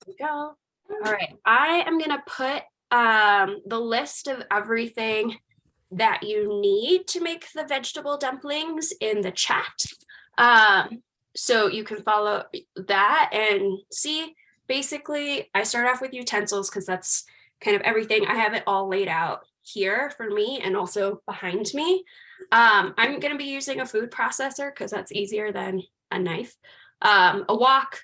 we go. All right, I am gonna put the list of everything that you need to make the vegetable dumplings in the chat. So you can follow that and see. Basically, I start off with utensils because that's kind of everything. I have it all laid out here for me and also behind me. I'm going to be using a food processor because that's easier than a knife. A wok,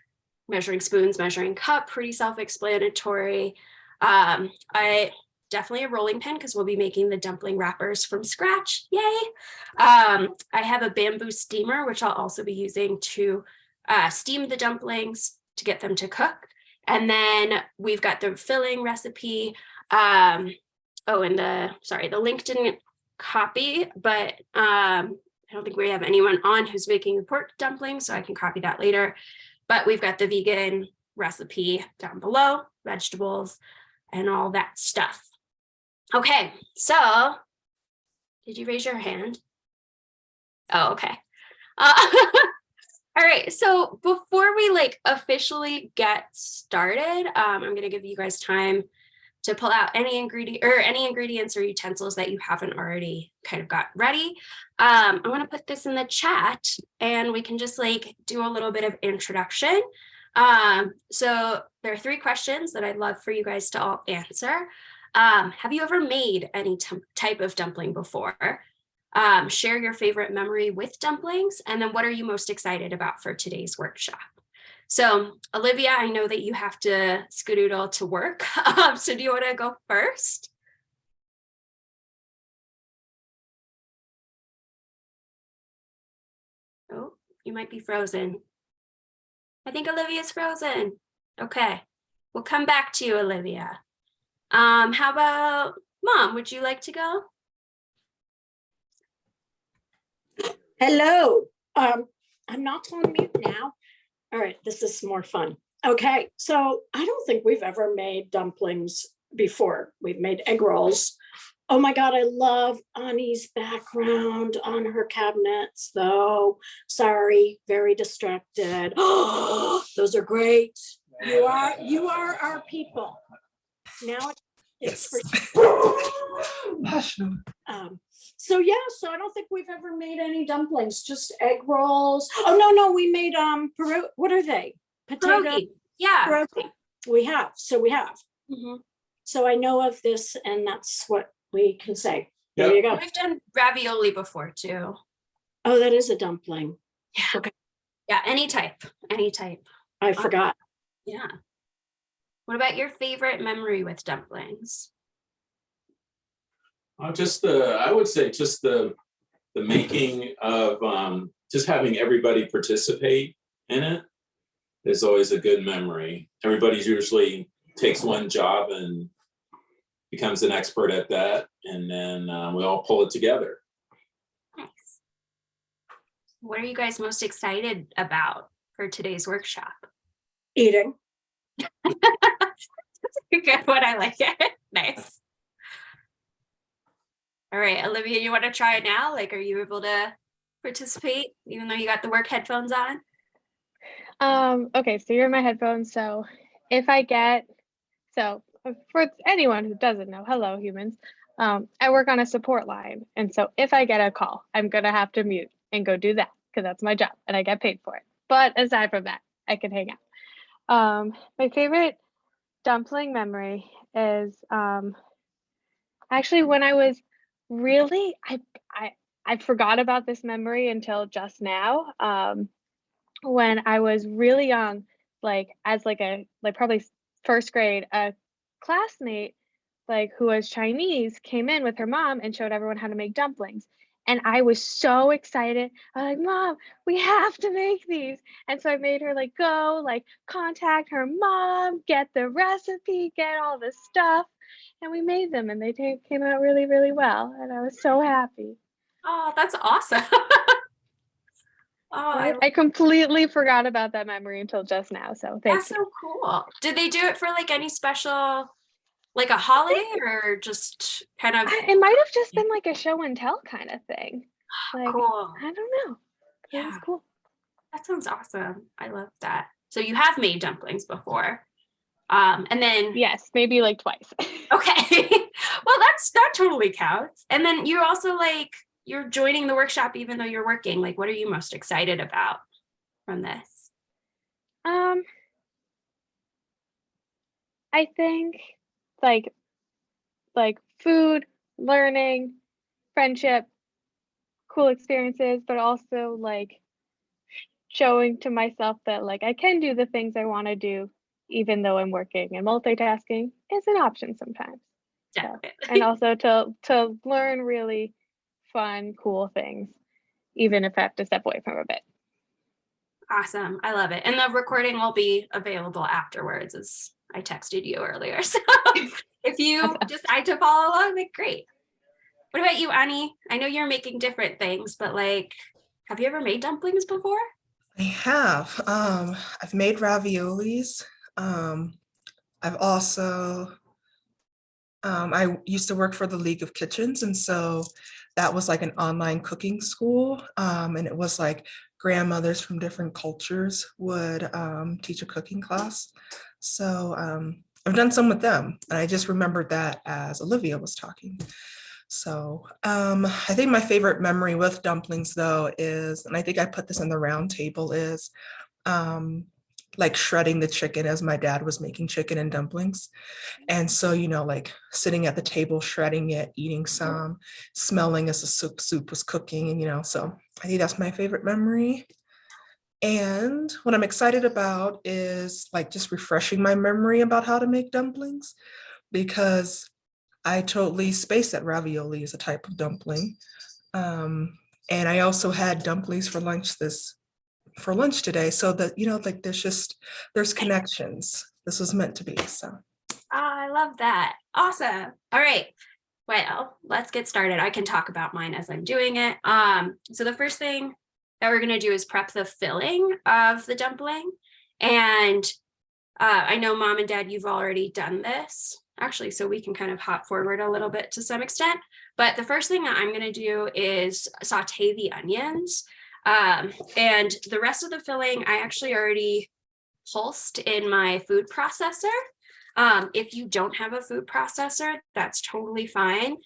measuring spoons, measuring cup, pretty self-explanatory. I definitely a rolling pin because we'll be making the dumpling wrappers from scratch. Yay. I have a bamboo steamer, which I'll also be using to steam the dumplings to get them to cook. And then we've got the filling recipe. And the link didn't copy, but I don't think we have anyone on who's making the pork dumplings, so I can copy that later. But we've got the vegan recipe down below, vegetables, and all that stuff. Okay, so did you raise your hand? Oh, okay. All right, so before we officially get started, I'm gonna give you guys time to pull out any ingredients or utensils that you haven't already kind of got ready. I'm gonna put this in the chat and we can just do a little bit of introduction. So there are 3 questions that I'd love for you guys to all answer. Have you ever made any type of dumpling before? Share your favorite memory with dumplings, and then what are you most excited about for today's workshop? So Olivia, I know that you have to skedaddle to work. So do you want to go first? Oh, you might be frozen. I think Olivia's frozen. Okay, we'll come back to you, Olivia. How about Mom? Would you like to go? Hello. I'm not on mute now. All right, this is more fun. Okay, so I don't think we've ever made dumplings before. We've made egg rolls. Oh my God, I love Ani's background on her cabinets, though. Sorry, very distracted. Oh, those are great. You are our people. Now it's for so yeah, so I don't think we've ever made any dumplings, just egg rolls. Oh no, we made what are they? Potato. Pierogi. Yeah. Pierogi. We have. Mm-hmm. So I know of this, and that's what we can say. Yep. There you go. We've done ravioli before too. Oh, that is a dumpling. Yeah. Okay. Yeah, any type. I forgot. Yeah. What about your favorite memory with dumplings? I would say just the making of just having everybody participate in it is always a good memory. Everybody's usually takes one job and becomes an expert at that, and then we all pull it together. Nice. What are you guys most excited about for today's workshop? Eating. That's a good one. I like it. Nice. All right, Olivia, you want to try it now? Are you able to participate even though you got the work headphones on? Okay, so you're in my headphones. So for anyone who doesn't know, hello humans. I work on a support line. And so if I get a call, I'm gonna have to mute and go do that because that's my job and I get paid for it. But aside from that, I can hang out. My favorite dumpling memory is actually when I was really, I forgot about this memory until just now. When I was really young, as probably first grade, a classmate who was Chinese came in with her mom and showed everyone how to make dumplings. And I was so excited. I was like, Mom, we have to make these. And so I made her go contact her mom, get the recipe, get all the stuff. And we made them and they came out really, really well. And I was so happy. Oh, that's awesome. Oh, I completely forgot about that memory until just now. So thanks. That's so cool. Did they do it for any special, a holiday or just kind of? It might have just been a show and tell kind of thing. Cool. I don't know. Yeah. It was cool. That sounds awesome. I love that. So you have made dumplings before? And then Yes, maybe like twice. okay. Well, that totally counts. And then you're also like you're joining the workshop even though you're working. Like, what are you most excited about from this? I think like food, learning, friendship, cool experiences, but also like showing to myself that like I can do the things I want to do even though I'm working, and multitasking is an option sometimes. So, Definitely. and also to learn really fun, cool things, even if I have to step away from a bit. Awesome. I love it. And the recording will be available afterwards, as I texted you earlier. So if you Awesome. decide to follow along, then great. What about you, Ani? I know you're making different things, but like, have you ever made dumplings before? I have. I've made raviolis. I've also, I used to work for the League of Kitchens, and so that was like an online cooking school. And it was like grandmothers from different cultures would teach a cooking class. So I've done some with them, and I just remembered that as Olivia was talking. So I think my favorite memory with dumplings though is, and I think I put this in the round table, is like shredding the chicken as my dad was making chicken and dumplings. And so, like sitting at the table, shredding it, eating some, smelling as the soup was cooking, and so I think that's my favorite memory. And what I'm excited about is like just refreshing my memory about how to make dumplings, because I totally spaced that ravioli is a type of dumpling. And I also had dumplings for lunch today. So that, like there's connections. This was meant to be. So I love that. Awesome. All right. Well, let's get started. I can talk about mine as I'm doing it. So the first thing that we're going to do is prep the filling of the dumpling. And I know Mom and Dad, you've already done this actually, so we can kind of hop forward a little bit to some extent. But the first thing that I'm going to do is saute the onions. And the rest of the filling, I actually already pulsed in my food processor. If you don't have a food processor, that's totally fine.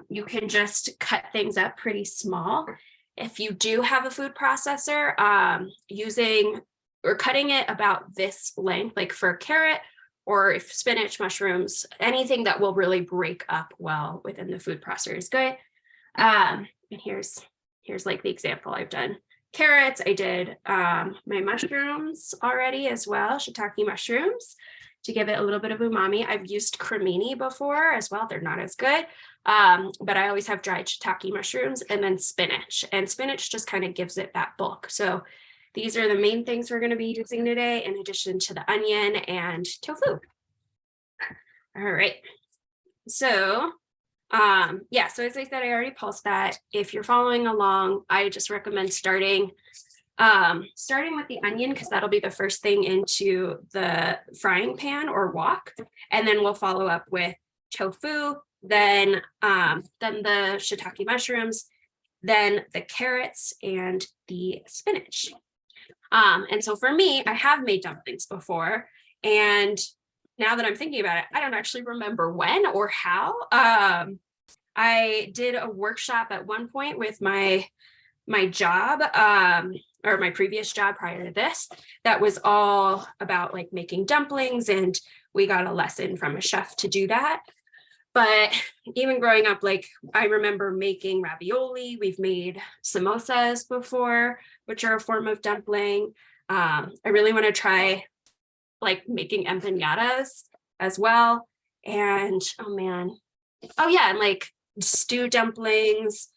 You can just cut things up pretty small. If you do have a food processor, using or cutting it about this length, like for carrot or if spinach, mushrooms, anything that will really break up well within the food processor is good. And here's like the example I've done. Carrots, I did my mushrooms already as well, shiitake mushrooms, to give it a little bit of umami. I've used cremini before as well. They're not as good, but I always have dried shiitake mushrooms, and then spinach. And spinach just kind of gives it that bulk. So these are the main things we're going to be using today, in addition to the onion and tofu. All right. So yeah, so as I said, I already pulsed that. If you're following along, I just recommend starting with the onion, because that'll be the first thing into the frying pan or wok, and then we'll follow up with tofu, then the shiitake mushrooms, then the carrots and the spinach. And so for me, I have made dumplings before, and now that I'm thinking about it, I don't actually remember when or how. I did a workshop at one point with my job, or my previous job prior to this, that was all about like making dumplings, and we got a lesson from a chef to do that. But even growing up, like I remember making ravioli. We've made samosas before, which are a form of dumpling. I really want to try like making empanadas as well. And oh yeah, and like stew dumplings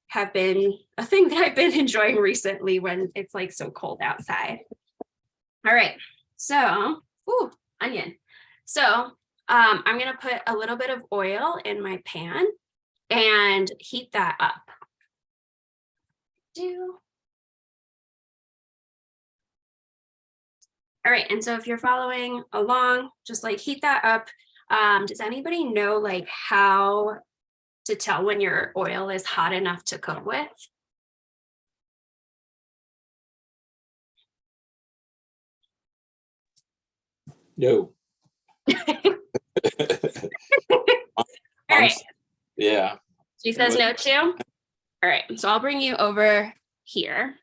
have been a thing that I've been enjoying recently when it's like so cold outside. All right, so, onion. So I'm gonna put a little bit of oil in my pan and heat that up. All right, and so if you're following along, just like heat that up. Does anybody know like how to tell when your oil is hot enough to cook with? No. All right. Yeah. She says no too. All right. So I'll bring you over here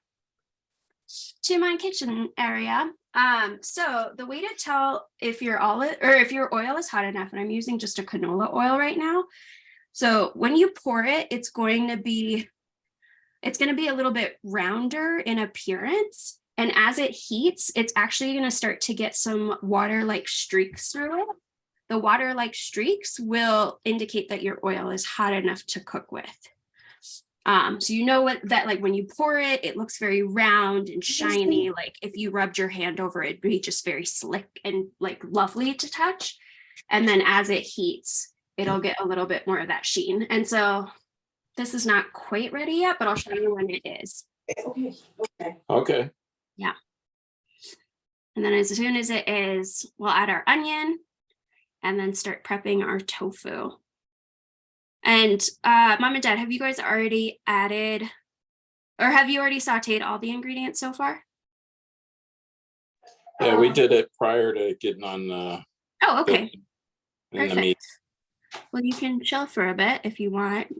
to my kitchen area. So the way to tell if your olive or if your oil is hot enough, and I'm using just a canola oil right now. So when you pour it, it's going to be a little bit rounder in appearance. And as it heats, it's actually going to start to get some water-like streaks through it. The water-like streaks will indicate that your oil is hot enough to cook with. So you know what that, like when you pour it, it looks very round and shiny. Like if you rubbed your hand over it, it'd be just very slick and like lovely to touch. And then as it heats, it'll get a little bit more of that sheen. And so this is not quite ready yet, but I'll show you when it is. Okay. Yeah. And then as soon as it is, we'll add our onion and then start prepping our tofu. And Mom and Dad, have you guys already added, or have you already sauteed all the ingredients so far? Yeah, we did it prior to getting on Oh, okay. in the meat. Well, you can chill for a bit if you want.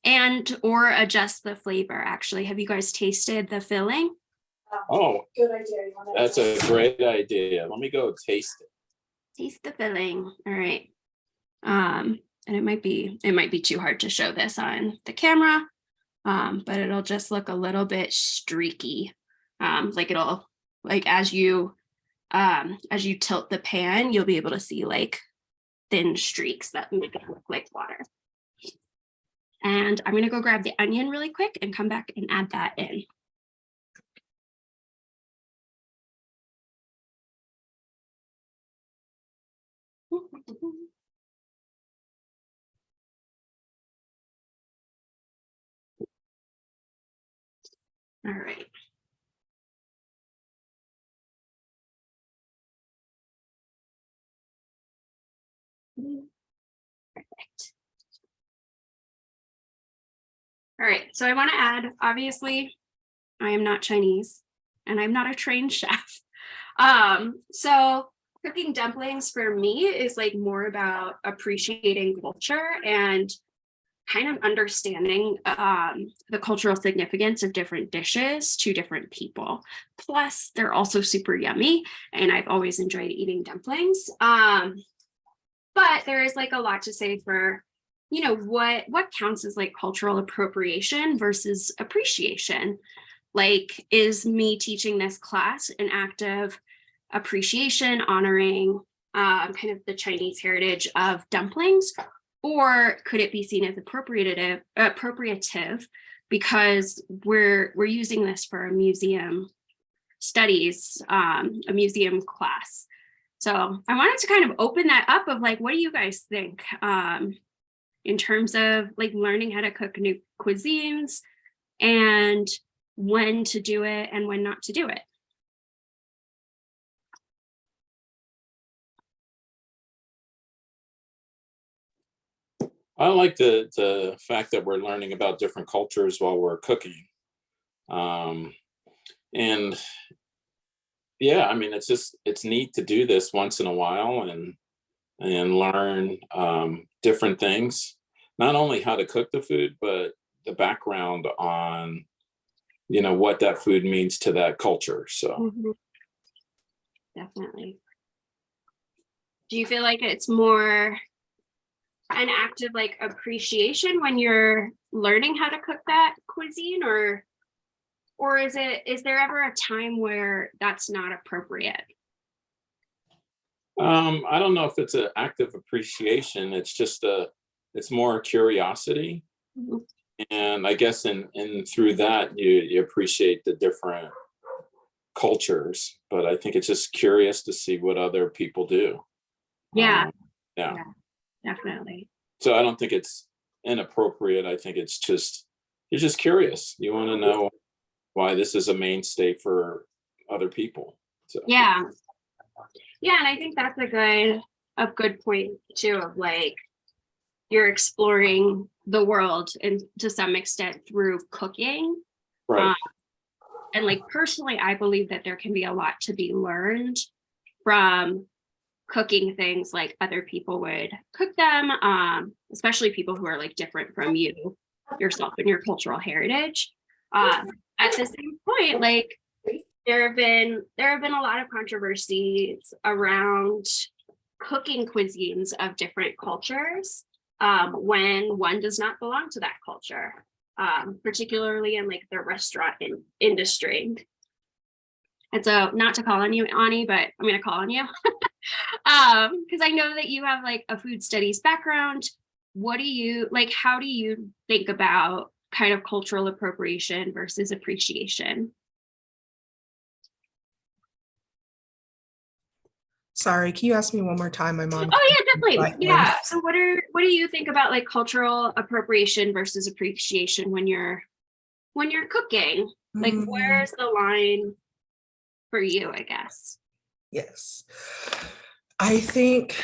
And or adjust the flavor, actually. Have you guys tasted the filling? Oh, Good idea. that's a great idea. Let me go taste it. Taste the filling. All right. And it might be too hard to show this on the camera, but it'll just look a little bit streaky. Like it'll, like as you tilt the pan, you'll be able to see like thin streaks that make it look like water. And I'm gonna go grab the onion really quick and come back and add that in. All right. Perfect. All right, so I want to add, obviously, I am not Chinese and I'm not a trained chef. So cooking dumplings for me is like more about appreciating culture and kind of understanding the cultural significance of different dishes to different people. Plus, they're also super yummy, and I've always enjoyed eating dumplings. But there is like a lot to say for, you know, what counts as like cultural appropriation versus appreciation. Like, is me teaching this class an act of appreciation, honoring kind of the Chinese heritage of dumplings? Or could it be seen as appropriative because we're using this for a museum studies, a museum class? So I wanted to kind of open that up of like, what do you guys think in terms of like learning how to cook new cuisines and when to do it and when not to do it? I like the fact that we're learning about different cultures while we're cooking. And yeah, I mean, it's neat to do this once in a while and learn different things, not only how to cook the food, but the background on, you know, what that food means to that culture. So Definitely. Do you feel like it's more an act of like appreciation when you're learning how to cook that cuisine, or is there ever a time where that's not appropriate? I don't know if it's an act of appreciation. It's just it's more curiosity. Mhm. And I guess in through that you appreciate the different cultures, but I think it's just curious to see what other people do. Yeah. Yeah. Definitely. So I don't think it's inappropriate. I think it's just, you're just curious. You want to know why this is a mainstay for other people. So Yeah. And I think that's a good point too, of like you're exploring the world and to some extent through cooking. right. And like personally, I believe that there can be a lot to be learned from cooking things like other people would cook them, especially people who are like different from you yourself and your cultural heritage. At the same point, like there have been a lot of controversies around cooking cuisines of different cultures when one does not belong to that culture, particularly in like the restaurant industry. And so, not to call on you, Ani, but I'm going to call on you because I know that you have like a food studies background. What do you like? How do you think about kind of cultural appropriation versus appreciation? Sorry, can you ask me one more time? My mom. Oh yeah, definitely. Yeah. So what do you think about like cultural appropriation versus appreciation when you're cooking? Like where's the line for you, I guess? Yes. I think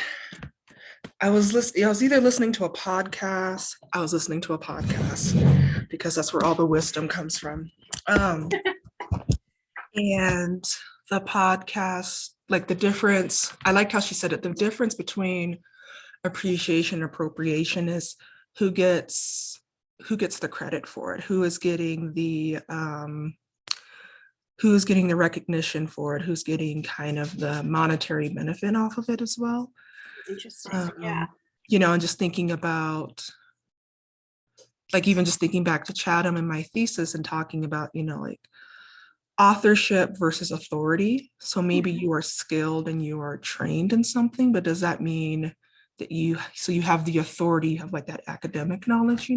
I was either listening to a podcast. I was listening to a podcast because that's where all the wisdom comes from. And the podcast, like the difference, I liked how she said it. The difference between appreciation and appropriation is who gets the credit for it, who's getting the recognition for it, who's getting kind of the monetary benefit off of it as well. Interesting. Yeah. And just thinking about, like, even just thinking back to Chatham and my thesis and talking about, like authorship versus authority. So maybe you are skilled and you are trained in something, but does that mean that you have the authority of like that academic knowledge,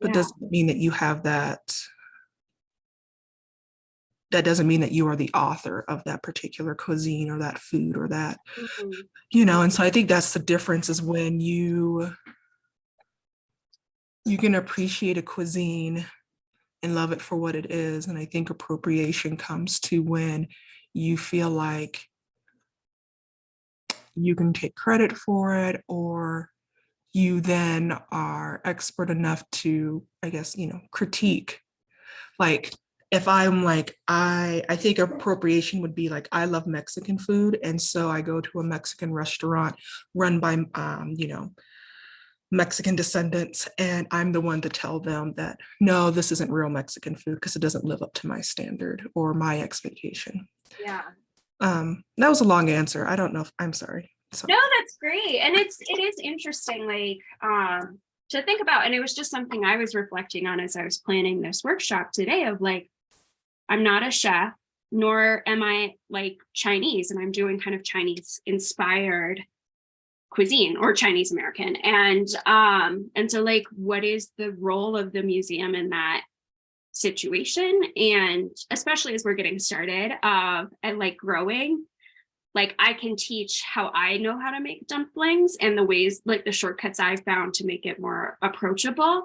but does it mean that you have that doesn't mean that you are the author of that particular cuisine or that food or that, and so I think that's the difference, is when you can appreciate a cuisine and love it for what it is. And I think appropriation comes to when you feel like you can take credit for it, or you then are expert enough to, I guess, critique. Like if I'm like, I think appropriation would be like, I love Mexican food. And so I go to a Mexican restaurant run by, Mexican descendants, and I'm the one to tell them that, no, this isn't real Mexican food because it doesn't live up to my standard or my expectation. Yeah. That was a long answer. I don't know if I'm sorry. No, that's great. And it is interesting, like, to think about. And it was just something I was reflecting on as I was planning this workshop today of like, I'm not a chef, nor am I like Chinese, and I'm doing kind of Chinese inspired cuisine or Chinese American. And so like, what is the role of the museum in that situation? And especially as we're getting started and like growing, like I can teach how I know how to make dumplings and the ways, like the shortcuts I've found to make it more approachable,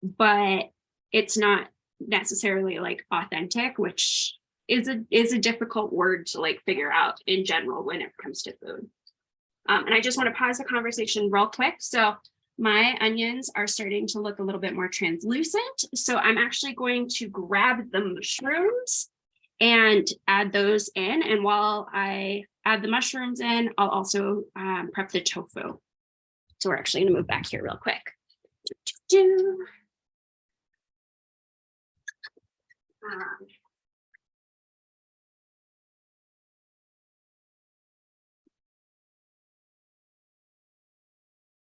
but it's not necessarily like authentic, which is a difficult word to like figure out in general when it comes to food. And I just want to pause the conversation real quick. So my onions are starting to look a little bit more translucent. So I'm actually going to grab the mushrooms and add those in. And while I add the mushrooms in, I'll also prep the tofu. So we're actually going to move back here real quick.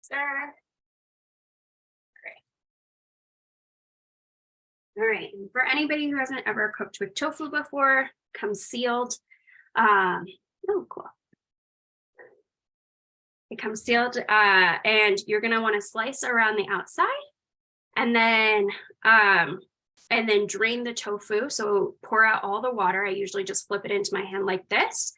All right. For anybody who hasn't ever cooked with tofu before, comes sealed. Oh, cool. It comes sealed, and you're gonna want to slice around the outside, and then drain the tofu. So pour out all the water. I usually just flip it into my hand like this.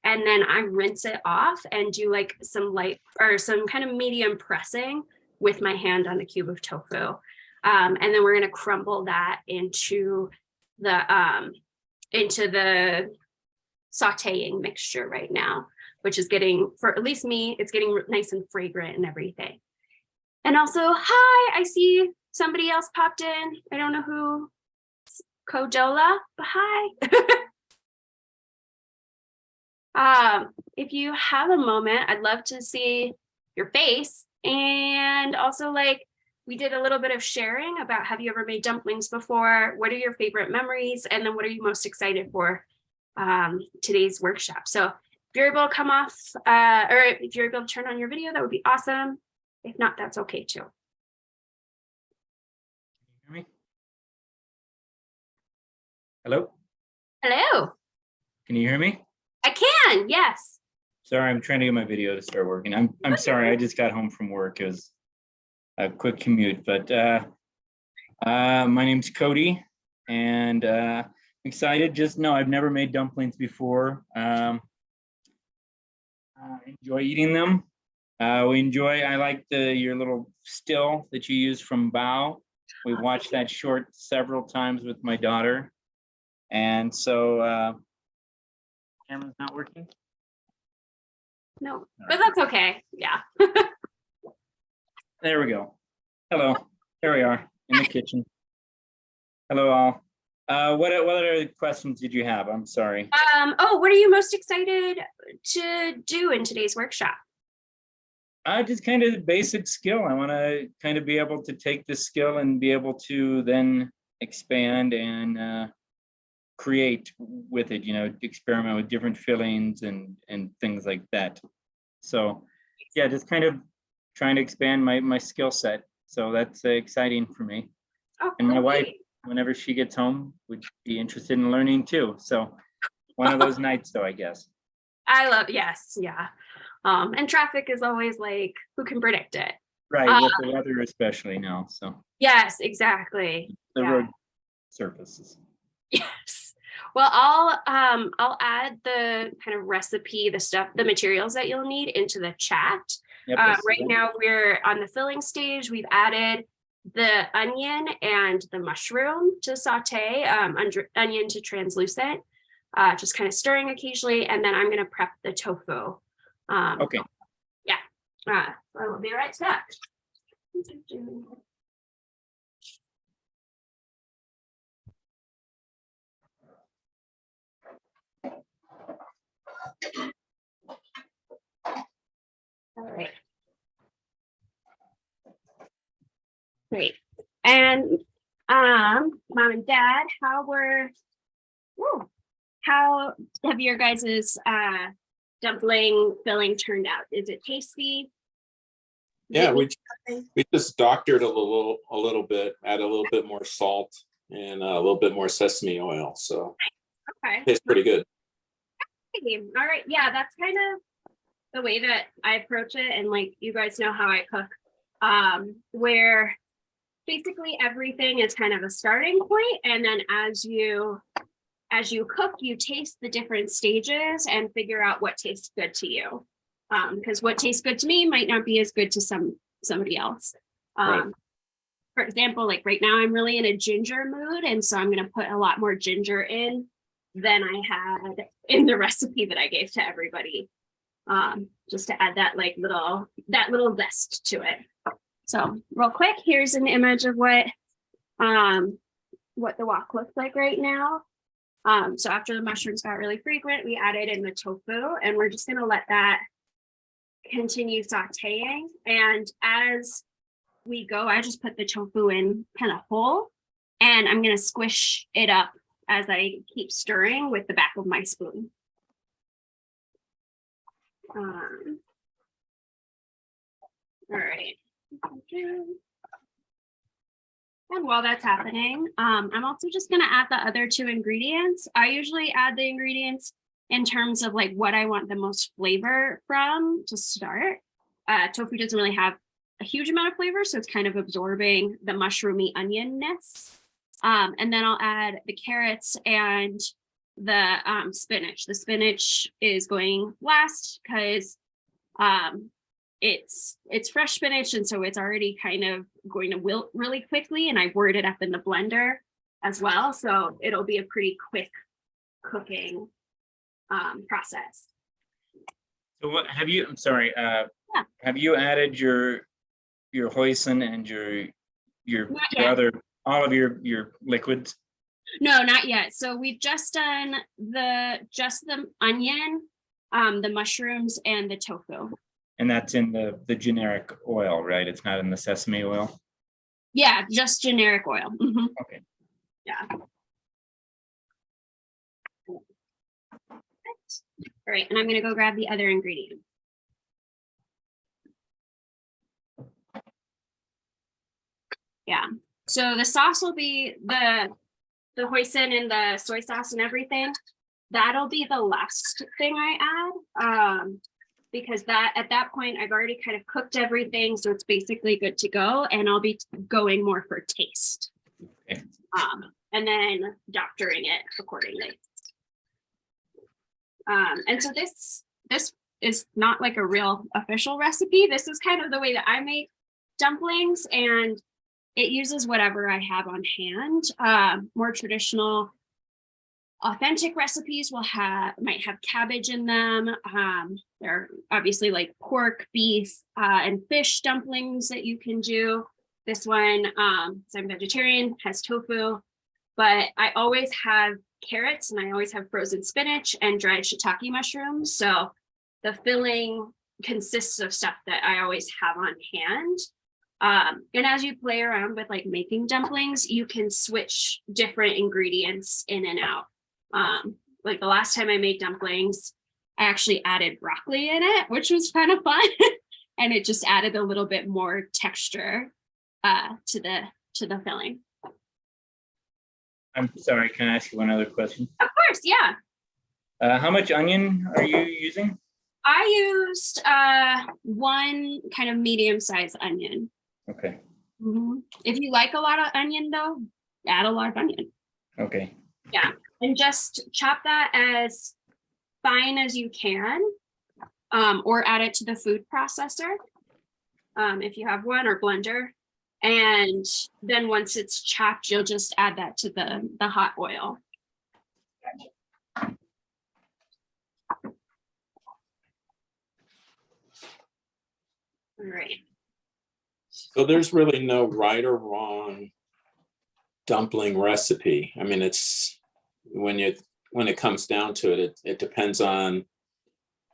And then I rinse it off and do like some light or some kind of medium pressing with my hand on the cube of tofu. And then we're going to crumble that into the sauteing mixture right now, which is getting, for at least me, it's getting nice and fragrant and everything. And also, hi, I see somebody else popped in. I don't know who, Kodola, but hi. If you have a moment, I'd love to see your face. And also, like, we did a little bit of sharing about, have you ever made dumplings before? What are your favorite memories? And then what are you most excited for today's workshop? So if you're able to come off, or if you're able to turn on your video, that would be awesome. If not, that's okay too. Can you hear me? Hello? Hello. Can you hear me? I can, yes. Sorry, I'm trying to get my video to start working. I'm sorry, I just got home from work. It was a quick commute, but my name's Cody, and excited. I've never made dumplings before. I enjoy eating them. I like your little still that you use from Bao. We've watched that short several times with my daughter, and so camera's not working. No, but that's okay. Yeah. There we go. Hello, here we are in the kitchen. Hello all. What other questions did you have? I'm sorry. Oh, what are you most excited to do in today's workshop? Just kind of basic skill. I want to kind of be able to take this skill and be able to then expand and create with it, experiment with different fillings and things like that. So yeah, just kind of trying to expand my skill set. So that's exciting for me. Oh, And my wife, great. whenever she gets home, would be interested in learning too. So one of those nights though, I guess. Yes, yeah. And traffic is always like, who can predict it? Right, with the weather especially now, so. Yes, exactly. The Yeah. road surfaces. Yes. Well, I'll add the kind of recipe, the materials that you'll need into the chat. Yep, Right now we're on the filling stage. We've added the onion and the mushroom to saute, onion to translucent, just kind of stirring occasionally. And then I'm going to prep the tofu. Okay. Yeah. I will be right back. All right. Great. And mom and dad, how have your guys's dumpling filling turned out? Is it tasty? Yeah, we just doctored a little bit, add a little bit more salt and a little bit more sesame oil. So Okay. it's pretty good. All right. Yeah, that's kind of the way that I approach it. And like, you guys know how I cook, where basically everything is kind of a starting point. And then as you cook, you taste the different stages and figure out what tastes good to you. Because what tastes good to me might not be as good to somebody else. Right. For example, like right now I'm really in a ginger mood. And so I'm going to put a lot more ginger in than I had in the recipe that I gave to everybody. Just to add that little zest to it. So real quick, here's an image of what the wok looks like right now. So after the mushrooms got really frequent, we added in the tofu, and we're just gonna let that continue sauteing. And as we go, I just put the tofu in kind of whole, and I'm gonna squish it up as I keep stirring with the back of my spoon. All right. And while that's happening, I'm also just going to add the other two ingredients. I usually add the ingredients in terms of like what I want the most flavor from to start. Tofu doesn't really have a huge amount of flavor, so it's kind of absorbing the mushroomy onionness. And then I'll add the carrots and the spinach. The spinach is going last because it's fresh spinach, and so it's already kind of going to wilt really quickly, and I whirred it up in the blender as well, so it'll be a pretty quick cooking process. So what have you, I'm sorry, have you added your hoisin and your all of your liquids? No, not yet. So we've just done the onion the mushrooms and the tofu. And that's in the generic oil, right? It's not in the sesame oil? Yeah, just generic oil. Mhm. Okay. Yeah. All right, and I'm gonna go grab the other ingredient. Yeah, so the sauce will be the hoisin and the soy sauce and everything. That'll be the last thing I add, because at that point I've already kind of cooked everything, so it's basically good to go, and I'll be going more for taste. Okay. And then doctoring it accordingly. And so this is not like a real official recipe. This is kind of the way that I make dumplings, and it uses whatever I have on hand. More traditional, authentic recipes might have cabbage in them. There are obviously like pork, beef, and fish dumplings that you can do. This one, so I'm vegetarian, has tofu, but I always have carrots and I always have frozen spinach and dried shiitake mushrooms. So the filling consists of stuff that I always have on hand. And as you play around with like making dumplings, you can switch different ingredients in and out. Like the last time I made dumplings, I actually added broccoli in it, which was kind of fun. And it just added a little bit more texture to the filling. I'm sorry, can I ask you one other question? Of course, yeah. How much onion are you using? I used one kind of medium-sized onion. Okay. Mm-hmm. If you like a lot of onion though, add a lot of onion. Okay. Yeah, and just chop that as fine as you can, or add it to the food processor, if you have one, or blender. And then once it's chopped, you'll just add that to the hot oil. All right. So there's really no right or wrong dumpling recipe. I mean, it's when it comes down to it, it depends on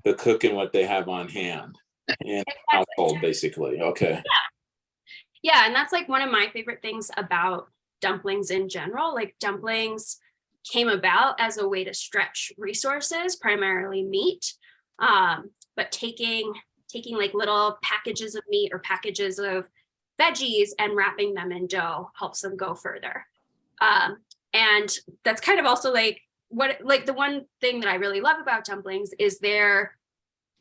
the cook and what they have on hand and household, basically. Okay. Yeah, and that's like one of my favorite things about dumplings in general. Like dumplings came about as a way to stretch resources, primarily meat, but taking like little packages of meat or packages of veggies and wrapping them in dough helps them go further. And that's kind of also like the one thing that I really love about dumplings is their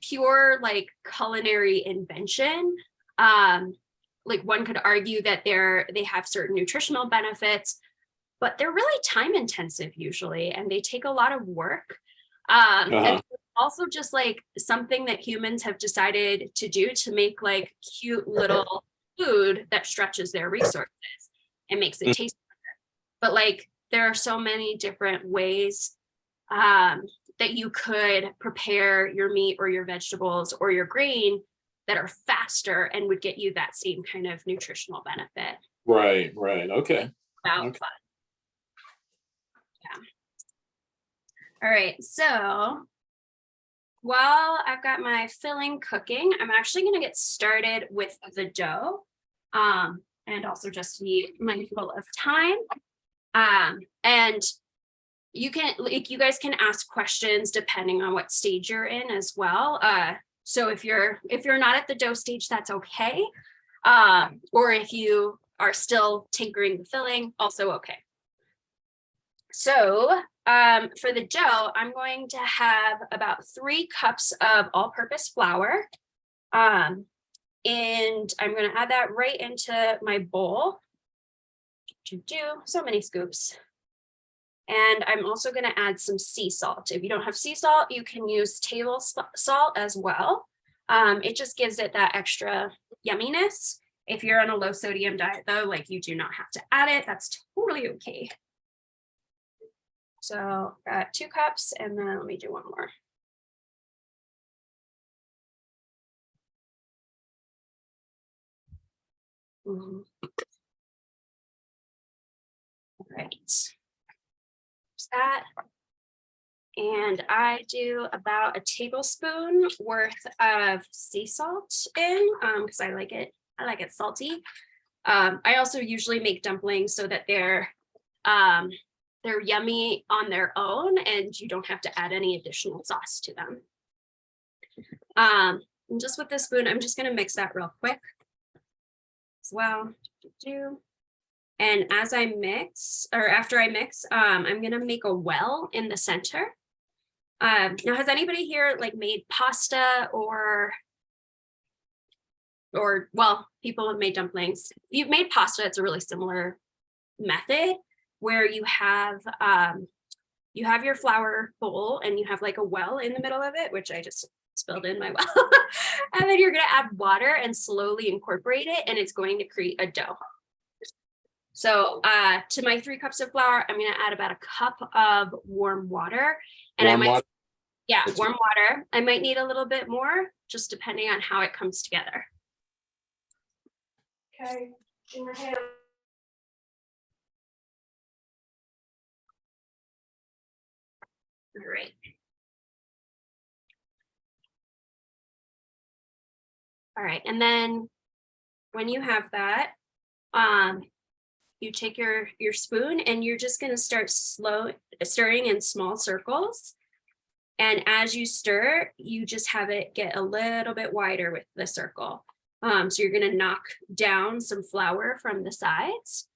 pure like culinary invention. Like one could argue that they have certain nutritional benefits, but they're really time intensive usually, and they take a lot of work. And also just like something that humans have decided to do to make like cute little food that stretches their resources and makes it taste better. But like there are so many different ways that you could prepare your meat or your vegetables or your grain that are faster and would get you that same kind of nutritional benefit. Right. Okay. Fun. Yeah. All right, so while I've got my filling cooking, I'm actually going to get started with the dough, and also just to be mindful of time. And you guys can ask questions depending on what stage you're in as well. So if you're not at the dough stage, that's okay. Or if you are still tinkering the filling, also okay. So for the dough, I'm going to have about 3 cups of all-purpose flour. And I'm going to add that right into my bowl. So many scoops. And I'm also going to add some sea salt. If you don't have sea salt, you can use table salt as well. It just gives it that extra yumminess. If you're on a low sodium diet though, like you do not have to add it. That's totally okay. So got 2 cups, and then let me do one more. All right. That. And I do about a tablespoon worth of sea salt in because I like it salty. I also usually make dumplings so that they're yummy on their own and you don't have to add any additional sauce to them. And just with this spoon, I'm just going to mix that real quick as well. And as I mix, or after I mix, I'm going to make a well in the center. Now, has anybody here like made pasta or well, people have made dumplings. If you've made pasta, it's a really similar method where you have your flour bowl and you have like a well in the middle of it, which I just spilled in my well. And then you're going to add water and slowly incorporate it, and it's going to create a dough. So to my 3 cups of flour, I'm going to add about a cup of warm water. And Warm water? Yeah, warm water. I might need a little bit more, just depending on how it comes together. Okay, in your hand. All right. All right, and then when you have that, you take your spoon and you're just going to start stirring in small circles. And as you stir, you just have it get a little bit wider with the circle. So you're going to knock down some flour from the sides,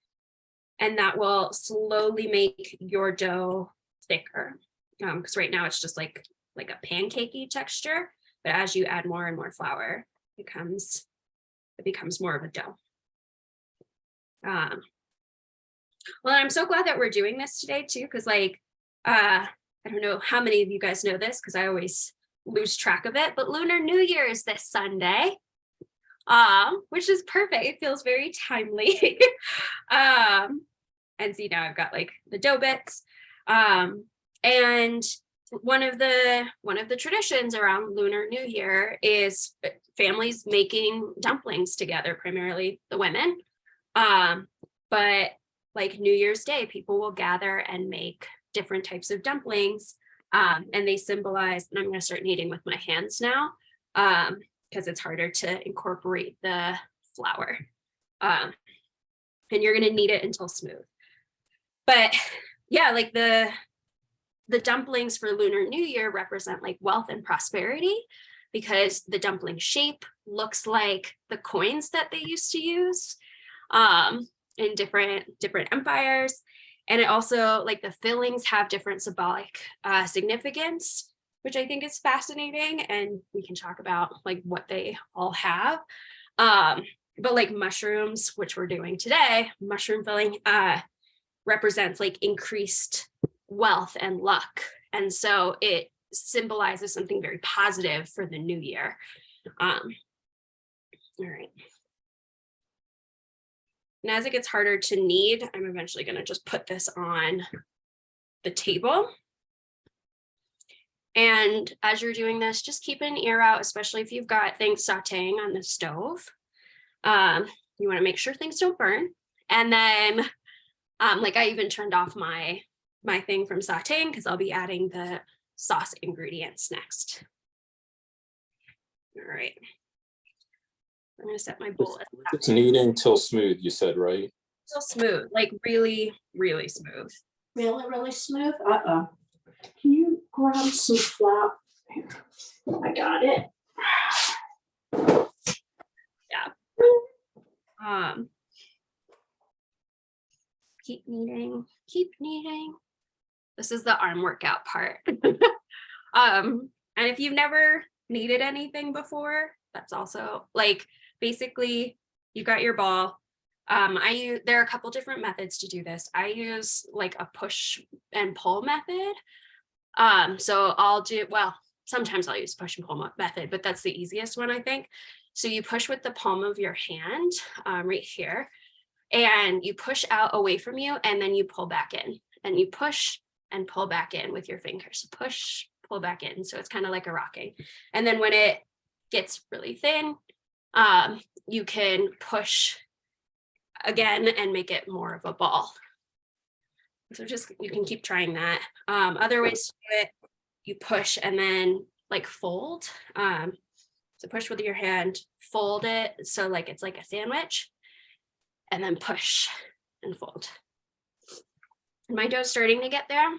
and that will slowly make your dough thicker. Because right now it's just like a pancakey texture, but as you add more and more flour, it becomes more of a dough. Well, I'm so glad that we're doing this today too, because like I don't know how many of you guys know this because I always lose track of it, but Lunar New Year is this Sunday, which is perfect. It feels very timely. And see, now I've got like the dough bits. And one of the traditions around Lunar New Year is families making dumplings together, primarily the women. But like New Year's Day, people will gather and make different types of dumplings, and they symbolize, and I'm going to start kneading with my hands now because it's harder to incorporate the flour, and you're going to knead it until smooth. But yeah, like the dumplings for Lunar New Year represent like wealth and prosperity, because the dumpling shape looks like the coins that they used to use in different empires. And it also, like, the fillings have different symbolic significance, which I think is fascinating. And we can talk about like what they all have. But like mushrooms, which we're doing today, mushroom filling represents like increased wealth and luck. And so it symbolizes something very positive for the new year. All right. And as it gets harder to knead, I'm eventually going to just put this on the table. And as you're doing this, just keep an ear out, especially if you've got things sauteing on the stove. You want to make sure things don't burn. And then, like, I even turned off my thing from sauteing because I'll be adding the sauce ingredients next. All right. I'm going to set my bowl. It's kneading till smooth, you said, right? Till smooth, like really, really smooth. Really, really smooth? Uh-oh. Can you grab some flour? Here. I got it. Yeah. Keep kneading, keep kneading. This is the arm workout part. And if you've never kneaded anything before, that's also like, basically you got your ball. There are a couple different methods to do this. I use like a push and pull method. So sometimes I'll use push and pull method, but that's the easiest one, I think. So you push with the palm of your hand right here, and you push out away from you, and then you pull back in, and you push and pull back in with your fingers. Push, pull back in. So it's kind of like a rocking. And then when it gets really thin, you can push again and make it more of a ball. So you can keep trying that. Other ways to do it, you push and then like fold. So push with your hand, fold it so like it's like a sandwich, and then push and fold. My dough's starting to get there,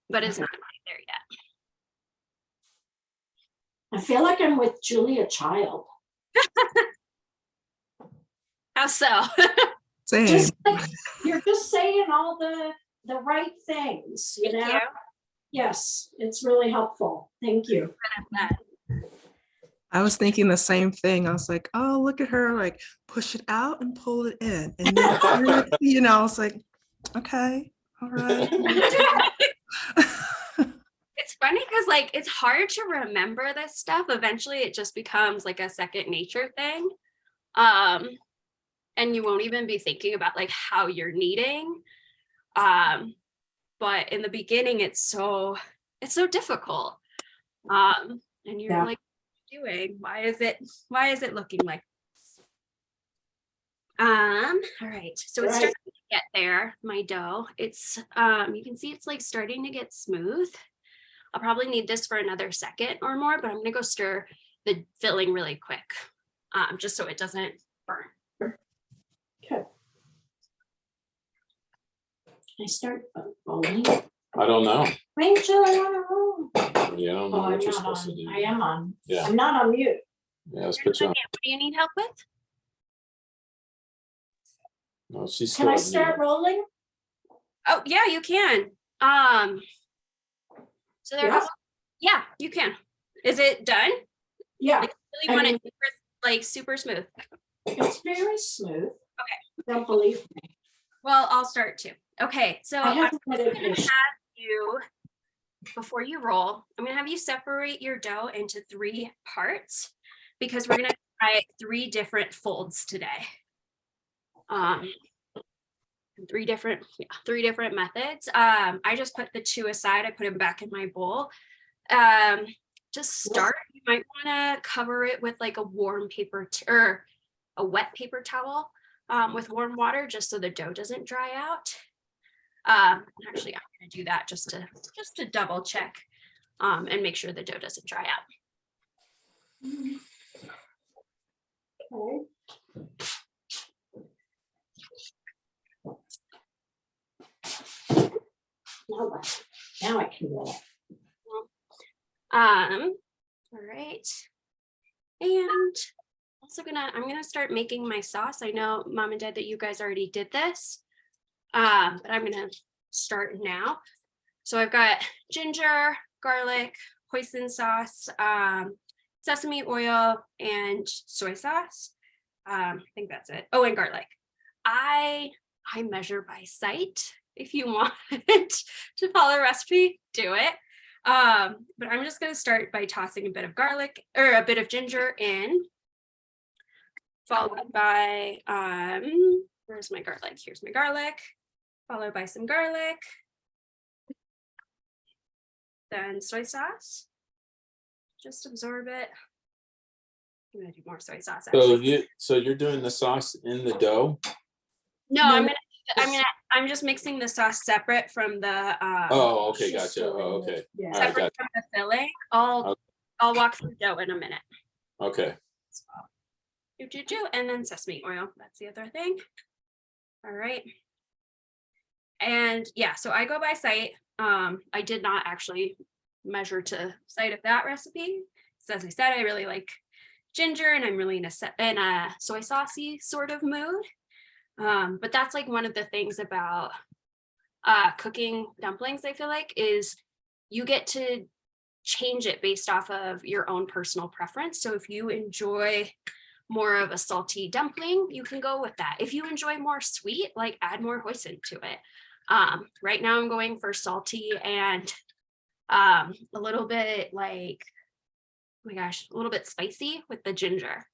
but it's not quite there yet. I feel like I'm with Julia Child. How so? Same. Just like, you're just saying all the right things, you Thank know? you. Yes, it's really helpful. Thank you. I was thinking the same thing. I was like, oh, look at her, like push it out and pull it in. And then, you know, I was like, okay, all right. It's funny because like it's hard to remember this stuff. Eventually it just becomes like a second nature thing. And you won't even be thinking about like how you're kneading. But in the beginning it's so difficult. And you're Yeah. like, doing? Why is it looking like this? All right, so it's Right. starting to get there, my dough. It's you can see it's like starting to get smooth. I'll probably need this for another second or more, but I'm gonna go stir the filling really quick, just so it doesn't burn. Okay. Can I start rolling? I don't know. Rachel, I want to roll. You don't know Oh, I'm what you're not supposed to on. do. I am on. Yeah. I'm not on mute. Yeah, let's put you on. What do you need help with? No, she's Can still I on start mute. rolling? Oh yeah, you can. So there. Yes. Yeah, you can. Is it done? Yeah, Like, really I want mean- it like super smooth. it's very smooth. Okay. Don't believe me. Well, I'll start too. Okay, so I I'm have gonna meditation. have you, before you roll, I'm gonna have you separate your dough into 3 parts because we're gonna try 3 different folds today. 3 different methods. I just put the 2 aside. I put them back in my bowl. To start, you might want to cover it with like a warm paper or a wet paper towel with warm water, just so the dough doesn't dry out. Actually, I'm going to do that just to double check and make sure the dough doesn't dry out. Okay. Now what? Now I can roll. All right. And I'm gonna start making my sauce. I know Mom and Dad that you guys already did this, but I'm gonna start now. So I've got ginger, garlic, hoisin sauce, sesame oil, and soy sauce. I think that's it. Oh, and garlic. I measure by sight. If you want to follow a recipe, do it. But I'm just gonna start by tossing a bit of garlic or a bit of ginger in, followed by where's my garlic? Here's my garlic, followed by some garlic, then soy sauce. Just absorb it. I'm gonna do more soy sauce. So you're doing the sauce in the dough? No, I'm just mixing the sauce separate from the Oh, okay, She's gotcha. still in Oh, it. okay. Yeah. All right, separate from the filling. I'll walk through dough in a minute. Okay. And then sesame oil. That's the other thing. All right. And yeah, so I go by sight. I did not actually measure to sight of that recipe. So as I said, I really like ginger and I'm really in a soy saucy sort of mood. But that's like one of the things about cooking dumplings, I feel like, is you get to change it based off of your own personal preference. So if you enjoy more of a salty dumpling, you can go with that. If you enjoy more sweet, like add more hoisin to it. Right now I'm going for salty and a little bit like, oh my gosh, a little bit spicy with the ginger.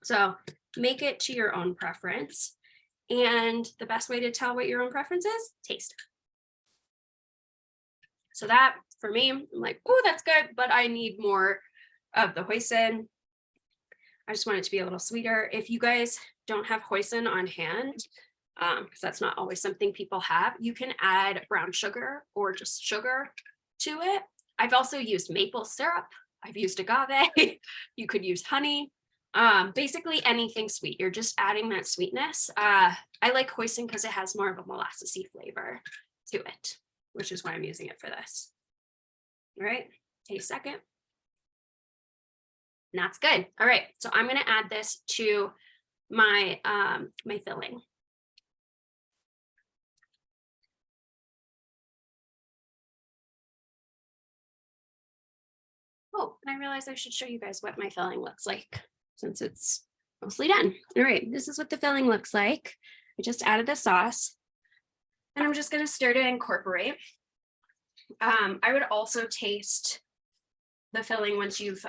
So make it to your own preference. And the best way to tell what your own preference is, taste. So that for me, I'm like, oh, that's good, but I need more of the hoisin. I just want it to be a little sweeter. If you guys don't have hoisin on hand, because that's not always something people have, you can add brown sugar or just sugar to it. I've also used maple syrup. I've used agave. You could use honey. Basically anything sweet. You're just adding that sweetness. I like hoisin because it has more of a molassesy flavor to it, which is why I'm using it for this. All right, take a second. And that's good. All right, so I'm gonna add this to my my filling. Oh, and I realized I should show you guys what my filling looks like since it's mostly done. All right, this is what the filling looks like. I just added the sauce and I'm just gonna stir to incorporate. I would also taste the filling once you've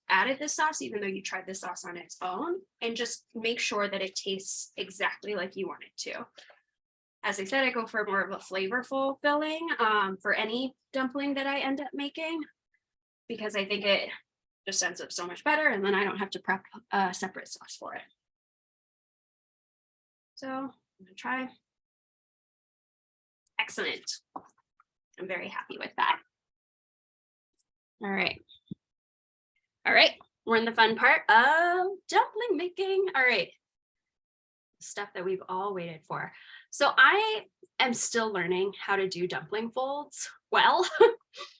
added the sauce, even though you tried the sauce on its own, and just make sure that it tastes exactly like you want it to. As I said, I go for more of a flavorful filling for any dumpling that I end up making, because I think it just ends up so much better, and then I don't have to prep a separate sauce for it. So I'm gonna try. Excellent. I'm very happy with that. All right. All right, we're in the fun part of dumpling making. All right, stuff that we've all waited for. So I am still learning how to do dumpling folds well.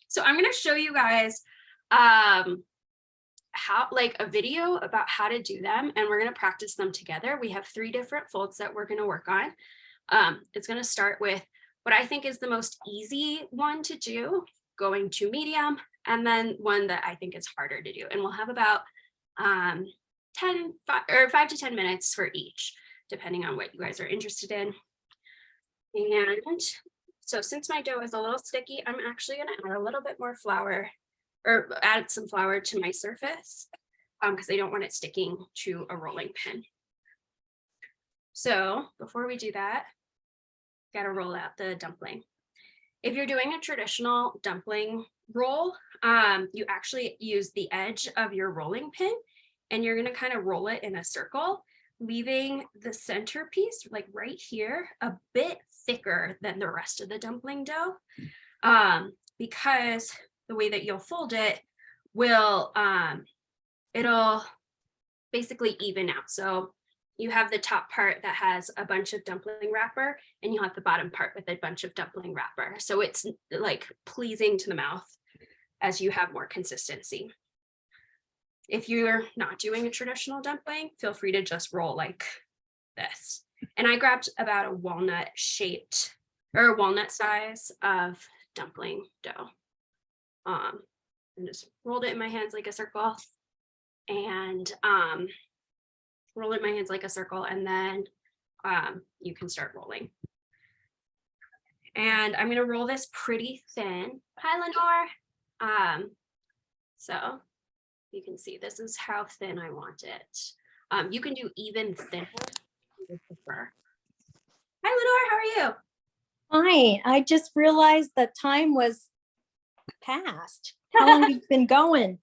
So I'm gonna show you guys how, like, a video about how to do them, and we're gonna practice them together. We have 3 different folds that we're gonna work on. It's gonna start with what I think is the most easy one to do, going to medium, and then one that I think is harder to do. And we'll have about 5 to 10 minutes for each, depending on what you guys are interested in. And so since my dough is a little sticky, I'm actually gonna add a little bit more flour, or add some flour to my surface, because I don't want it sticking to a rolling pin. So before we do that, gotta roll out the dumpling. If you're doing a traditional dumpling roll, you actually use the edge of your rolling pin, and you're gonna kind of roll it in a circle, leaving the centerpiece, like right here, a bit thicker than the rest of the dumpling dough, because the way that you'll fold it will, it'll basically even out. So you have the top part that has a bunch of dumpling wrapper, and you have the bottom part with a bunch of dumpling wrapper. So it's like pleasing to the mouth as you have more consistency. If you're not doing a traditional dumpling, feel free to just roll like this. And I grabbed about a walnut shaped, or a walnut size of dumpling dough. And just rolled it in my hands like a circle, and roll it in my hands like a circle, and then you can start rolling. And I'm gonna roll this pretty thin. Hi, Lenore. So you can see this is how thin I want it. You can do even thinner if you prefer. Hi, Lenore, how are you? Hi, I just realized the time was past. How long have you been going?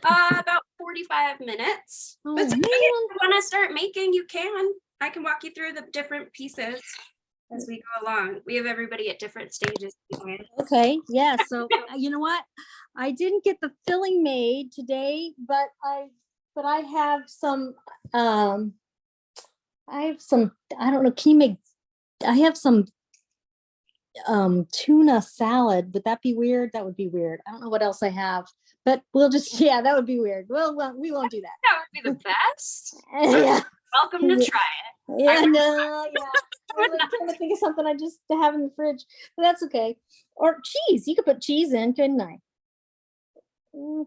About 45 minutes. Oh, But if man. you want to start making, you can. I can walk you through the different pieces as we go along. We have everybody at different stages. Okay, yeah, so you know what? I didn't get the filling made today, but I have some, I don't know, can you make, I have some tuna salad. Would that be weird? That would be weird. I don't know what else I have, but we'll just, yeah, that would be weird. Well, we won't do that. That would be the best. Yeah. Welcome to try it. Yeah, no, yeah. I was trying to think of something I just have in the fridge, but that's okay. Or cheese. You could put cheese in, couldn't I?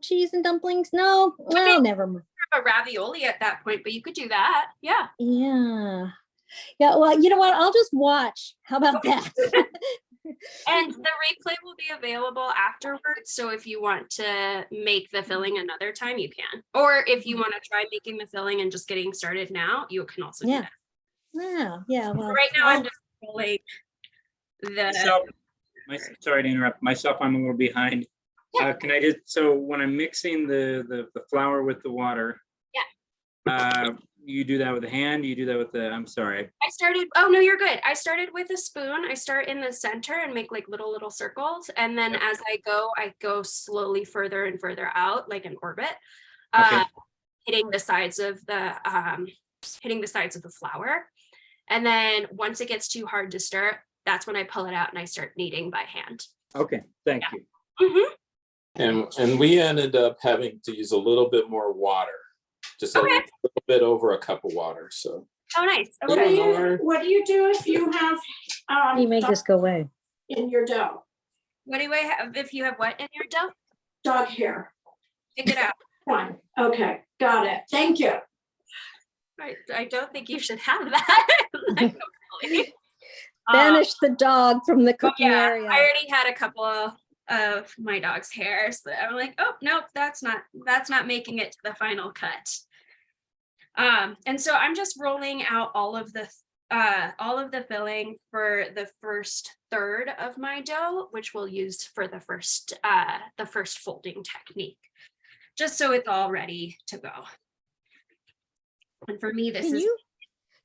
Cheese and dumplings? No, well, never mind. A ravioli at that point, but you could do that. Yeah. Yeah. Yeah, well, you know what? I'll just watch. How about that? And the replay will be available afterwards. So if you want to make the filling another time, you can. Or if you want to try making the filling and just getting started now, you can also do that. Yeah, yeah. Well, Right now, I'm just rolling the. Sorry to interrupt. Myself, I'm a little behind. Yeah. Can I just, so when I'm mixing the flour with the water, you do that with a hand? You do that with the, I'm sorry. I started, oh no, you're good. I started with a spoon. I start in the center and make like little circles. And then Yep. as I go slowly further and further out, like an orbit, Okay. hitting the sides of the flour. And then once it gets too hard to stir, that's when I pull it out and I start kneading by hand. Okay, thank you. Mhm. And we ended up having to use a little bit more water, just a Okay. little bit over a cup of water. So Oh, nice. What do Okay. you- What do you do if you have You may just go away. in your dough? What do I have if you have what in your dough? Dog hair. Pick it out. Fine. Okay, got it. Thank you. I don't think you should have that. Like, totally. Banish the dog from the cooking yeah, area. I already had a couple of my dog's hairs that I'm like, oh nope, that's not making it to the final cut. And so I'm just rolling out all of the filling for the first third of my dough, which we'll use for the first folding technique, just so it's all ready to go. And for me, this Can is you,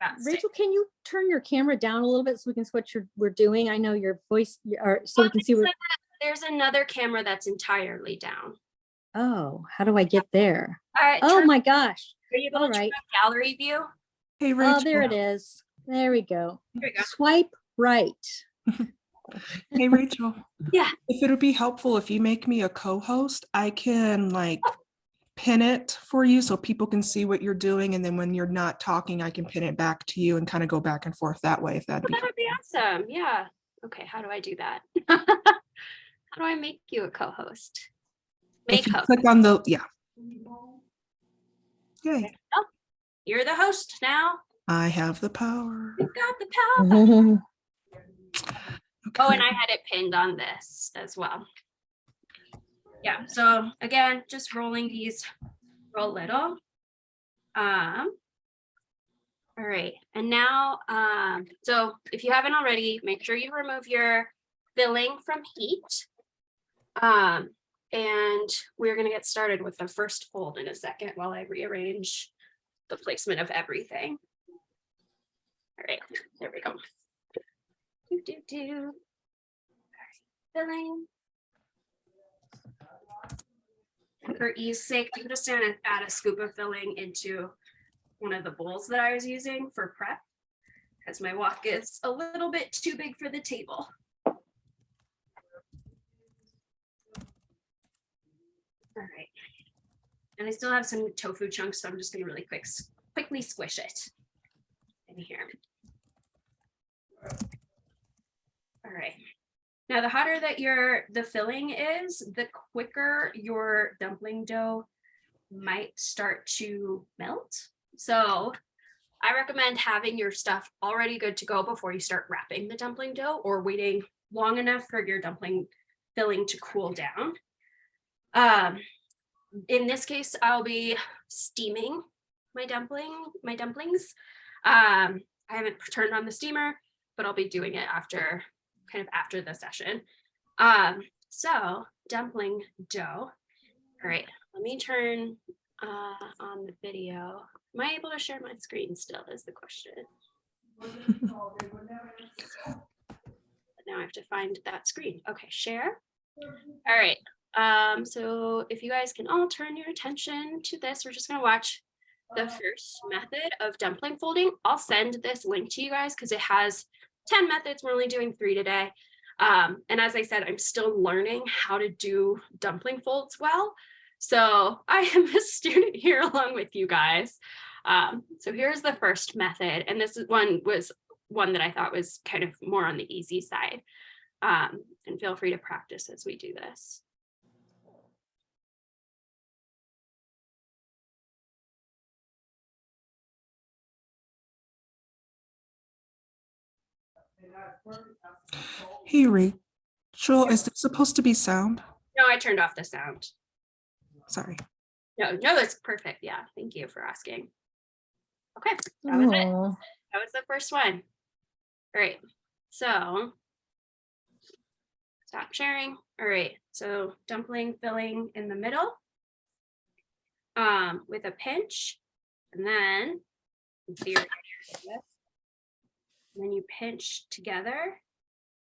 about six. Rachel, can you turn your camera down a little bit so we can see what we're doing? I know your voice, or so we can see what. There's another camera that's entirely down. Oh, how do I get there? All right. Oh my gosh. Are you able all to turn right. on gallery view? Hey, Rachel. Oh, there it is. There we go. There we go. Swipe right. Hey, Rachel. Yeah. If it would be helpful if you make me a co-host, I can like pin it for you so people can see what you're doing. And then when you're not talking, I can pin it back to you and kind of go back and forth that way, if that'd be That would be awesome. Yeah. Okay. How do I do that? How do I make you a co-host? If Make you host. click on the, yeah. Yay. Oh, you're the host now. I have the power. You've got the power. Mhm. Oh, and Okay. I had it pinned on this as well. Yeah, so again, just rolling these real little. All right, and now, so if you haven't already, make sure you remove your filling from heat. And we're gonna get started with the first fold in a second while I rearrange the placement of everything. All right, there we go. All right, filling. For ease sake, I'm just gonna add a scoop of filling into one of the bowls that I was using for prep, because my wok is a little bit too big for the table. All right. And I still have some tofu chunks, so I'm just gonna really quickly squish it in here. All right. Now, the hotter that the filling is, the quicker your dumpling dough might start to melt. So I recommend having your stuff already good to go before you start wrapping the dumpling dough, or waiting long enough for your dumpling filling to cool down. In this case, I'll be steaming my dumplings. I haven't turned on the steamer, but I'll be doing it after the session. So dumpling dough. All right, let me turn on the video. Am I able to share my screen still is the question. But now I have to find that screen. Okay, share. All right. So if you guys can all turn your attention to this, we're just gonna watch the first method of dumpling folding. I'll send this link to you guys because it has 10 methods. We're only doing 3 today. And as I said, I'm still learning how to do dumpling folds well. So I am a student here along with you guys. So here's the first method. And this was one that I thought was kind of more on the easy side. And feel free to practice as we do this. Hey, Rachel, is this supposed to be sound? No, I turned off the sound. Sorry. No, it's perfect. Yeah, thank you for asking. Okay, that was it. Aw. That was the first one. All right, so stop sharing. All right, so dumpling filling in the middle with a pinch, and then inferior area. And then you pinch together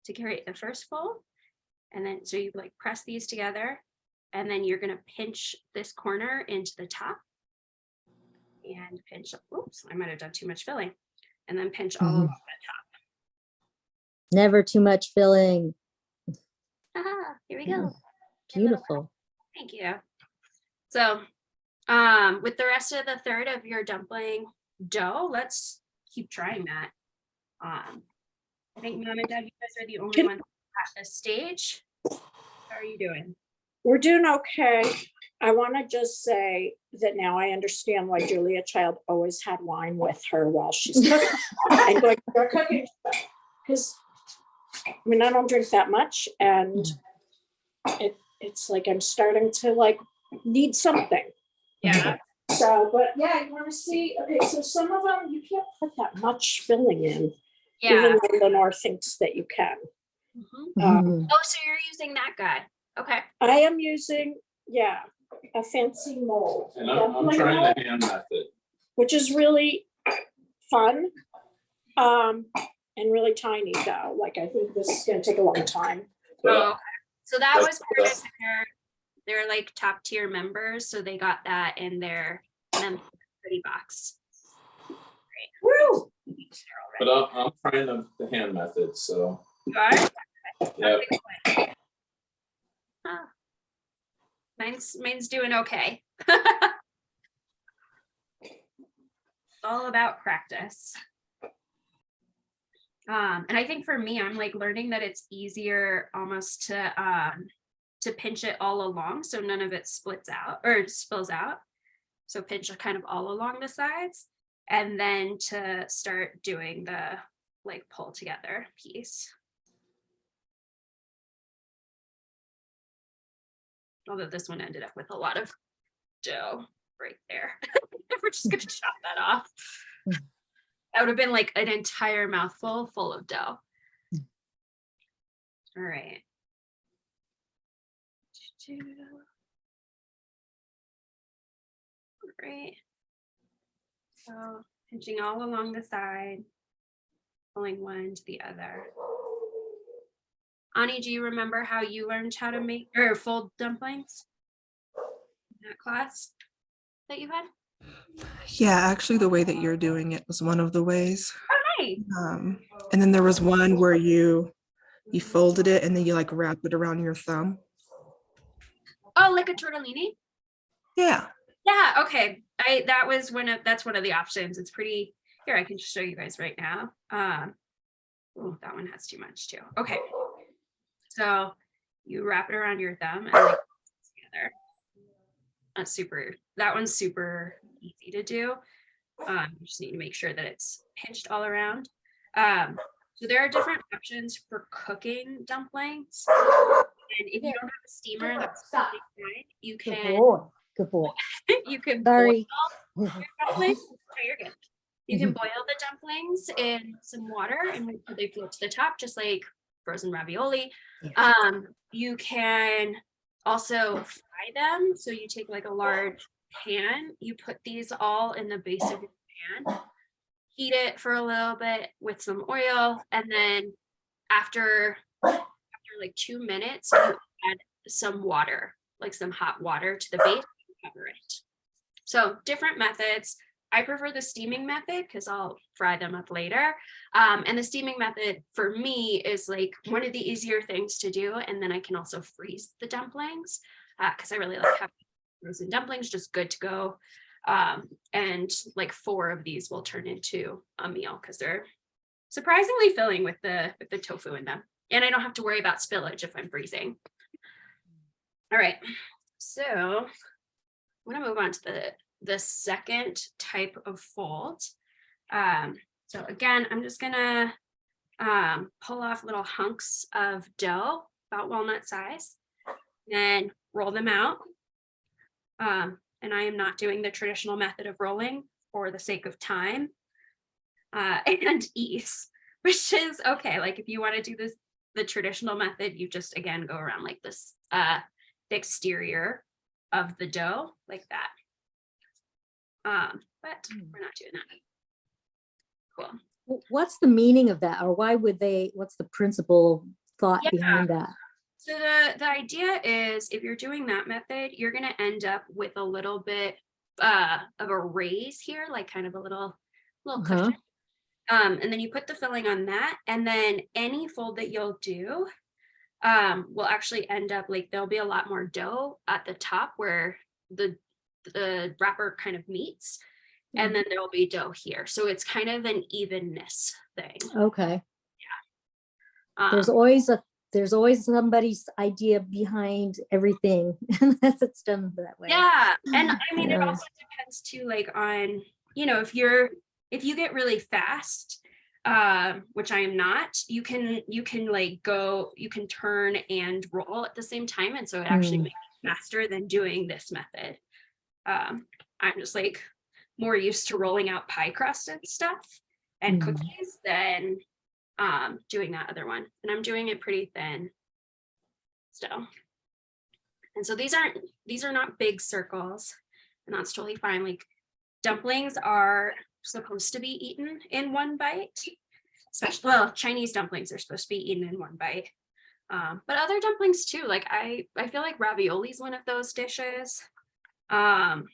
to create the first fold. And then, so you like press these together, and then you're gonna pinch this corner into the top and pinch, oops, I might've done too much filling. And then pinch all along the top. Never too much filling. Ah, here we go. Beautiful. Thank you. So with the rest of the third of your dumpling dough, let's keep trying that. I think Mom and Dad, you guys are the only ones at this stage. How are you doing? We're doing okay. I want to just say that now I understand why Julia Child always had wine with her while she's cooking. And going, "You're cooking," because I mean, I don't drink that much, and it's like I'm starting to like need something. Yeah. So, but yeah, you want to see? Okay, so some of them you can't put that much filling in, Yeah. even though Lenore thinks that you can. Oh, so you're using that guy. Okay. I am using, yeah, a fancy mold. And I'm trying the hand method. Which is really fun. And really tiny though. Like I think this is gonna take a long time. Oh, okay. So that was That's part of their like top tier members. So they got that in their pretty box. Woo! But I'm trying the hand method, so. Got it? Yeah. Huh. Mine's doing okay. It's all about practice. And I think for me, I'm like learning that it's easier almost to pinch it all along so none of it splits out or spills out. So pinch kind of all along the sides, and then to start doing the like pull together piece. Although this one ended up with a lot of dough right there. We're just gonna chop that off. That would have been like an entire mouthful full of dough. All right. Great. So pinching all along the side, pulling one to the other. Ani, do you remember how you learned how to make or fold dumplings in that class that you had? Yeah, actually, the way that you're doing it was one of the ways. Oh, nice. And then there was one where you folded it and then you like wrapped it around your thumb. Oh, like a tortellini? Yeah. Yeah, okay. That's one of the options. It's pretty, here, I can just show you guys right now. Oh, that one has too much too. Okay. So you wrap it around your thumb and like together. That one's super easy to do. You just need to make sure that it's pinched all around. So there are different options for cooking dumplings. And if you don't have a steamer, that's totally fine. You Good can boy. Good boy. you can Sorry. boil your dumplings. Oh, you're good. You can boil the dumplings in some water and wait till they float to the top, just like frozen ravioli. You can also fry them. So you take like a large pan, you put these all in the base of your pan, heat it for a little bit with some oil, and then after like 2 minutes, you add some water, like some hot water to the base and cover it. So different methods. I prefer the steaming method because I'll fry them up later. And the steaming method for me is like one of the easier things to do. And then I can also freeze the dumplings because I really like having frozen dumplings, just good to go. And like 4 of these will turn into a meal because they're surprisingly filling with the tofu in them. And I don't have to worry about spillage if I'm freezing. All right, so I'm gonna move on to the second type of fold. So again, I'm just gonna pull off little hunks of dough, about walnut size, then roll them out. And I am not doing the traditional method of rolling for the sake of time and ease, which is okay. Like if you want to do this, the traditional method, you just again go around like this, the exterior of the dough like that. But we're not doing that. Cool. What's the meaning of that, or why would they? What's the principal thought Yeah. behind that? So the idea is if you're doing that method, you're going to end up with a little bit of a raise here, like kind of a little cushion. And then you put the filling on that, and then any fold that you'll do will actually end up like there'll be a lot more dough at the top where the wrapper kind of meets, and then there'll be dough here. So it's kind of an evenness thing. Okay. Yeah. There's always somebody's idea behind everything, unless it's done that way. Yeah, and I mean, it Yeah. also depends too, like on, if you get really fast, which I am not, you can like you can turn and roll at the same time, and so it actually makes it faster than doing this method. I'm just like more used to rolling out pie crust and stuff and cookies than doing that other one, and I'm doing it pretty thin still. And so these are not big circles, and that's totally fine. Like dumplings are supposed to be eaten in one bite, especially, well, Chinese dumplings are supposed to be eaten in one bite. But other dumplings too, like I feel like ravioli is one of those dishes. And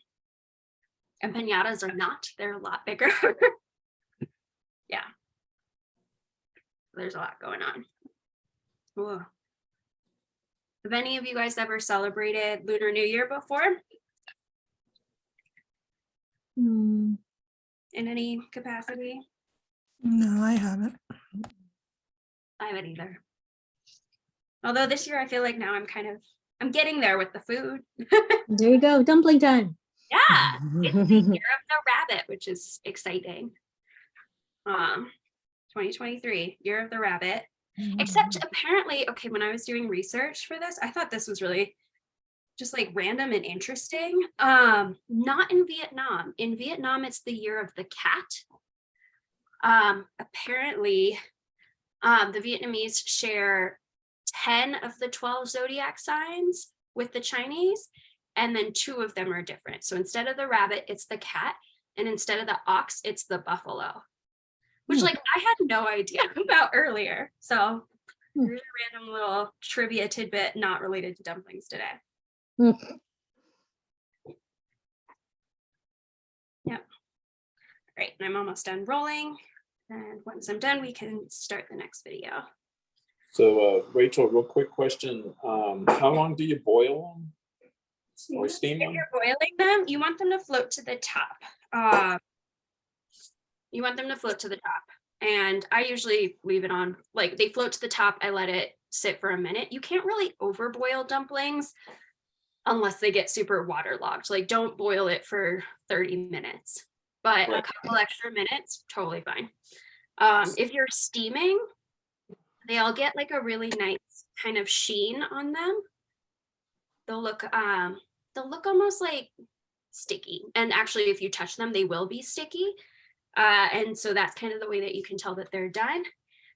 pinatas are not, they're a lot bigger. Yeah. There's a lot going on. Whoa. Have any of you guys ever celebrated Lunar New Year before in any capacity? No, I haven't. I haven't either. Although this year I feel like now I'm getting there with the food. There you go, dumpling time. Yeah, it's the year of the rabbit, which is exciting. 2023, year of the rabbit. Except apparently, okay, when I was doing research for this, I thought this was really just like random and interesting. Not in Vietnam. In Vietnam, it's the year of the cat. Apparently, the Vietnamese share 10 of the 12 zodiac signs with the Chinese, and then 2 of them are different. So instead of the rabbit, it's the cat, and instead of the ox, it's the buffalo. Which like I had no idea about earlier. So here's a random little trivia tidbit not related to dumplings today. Yep. All right, and I'm almost done rolling. And once I'm done, we can start the next video. So Rachel, real quick question. How long do you boil them or steam If them? you're boiling them, you want them to float to the top. You want them to float to the top. And I usually leave it on, like they float to the top, I let it sit for a minute. You can't really overboil dumplings unless they get super waterlogged. Like don't boil it for 30 minutes, but a couple extra minutes, totally fine. If you're steaming, they all get like a really nice kind of sheen on them. They'll look almost like sticky. And actually, if you touch them, they will be sticky. And so that's kind of the way that you can tell that they're done.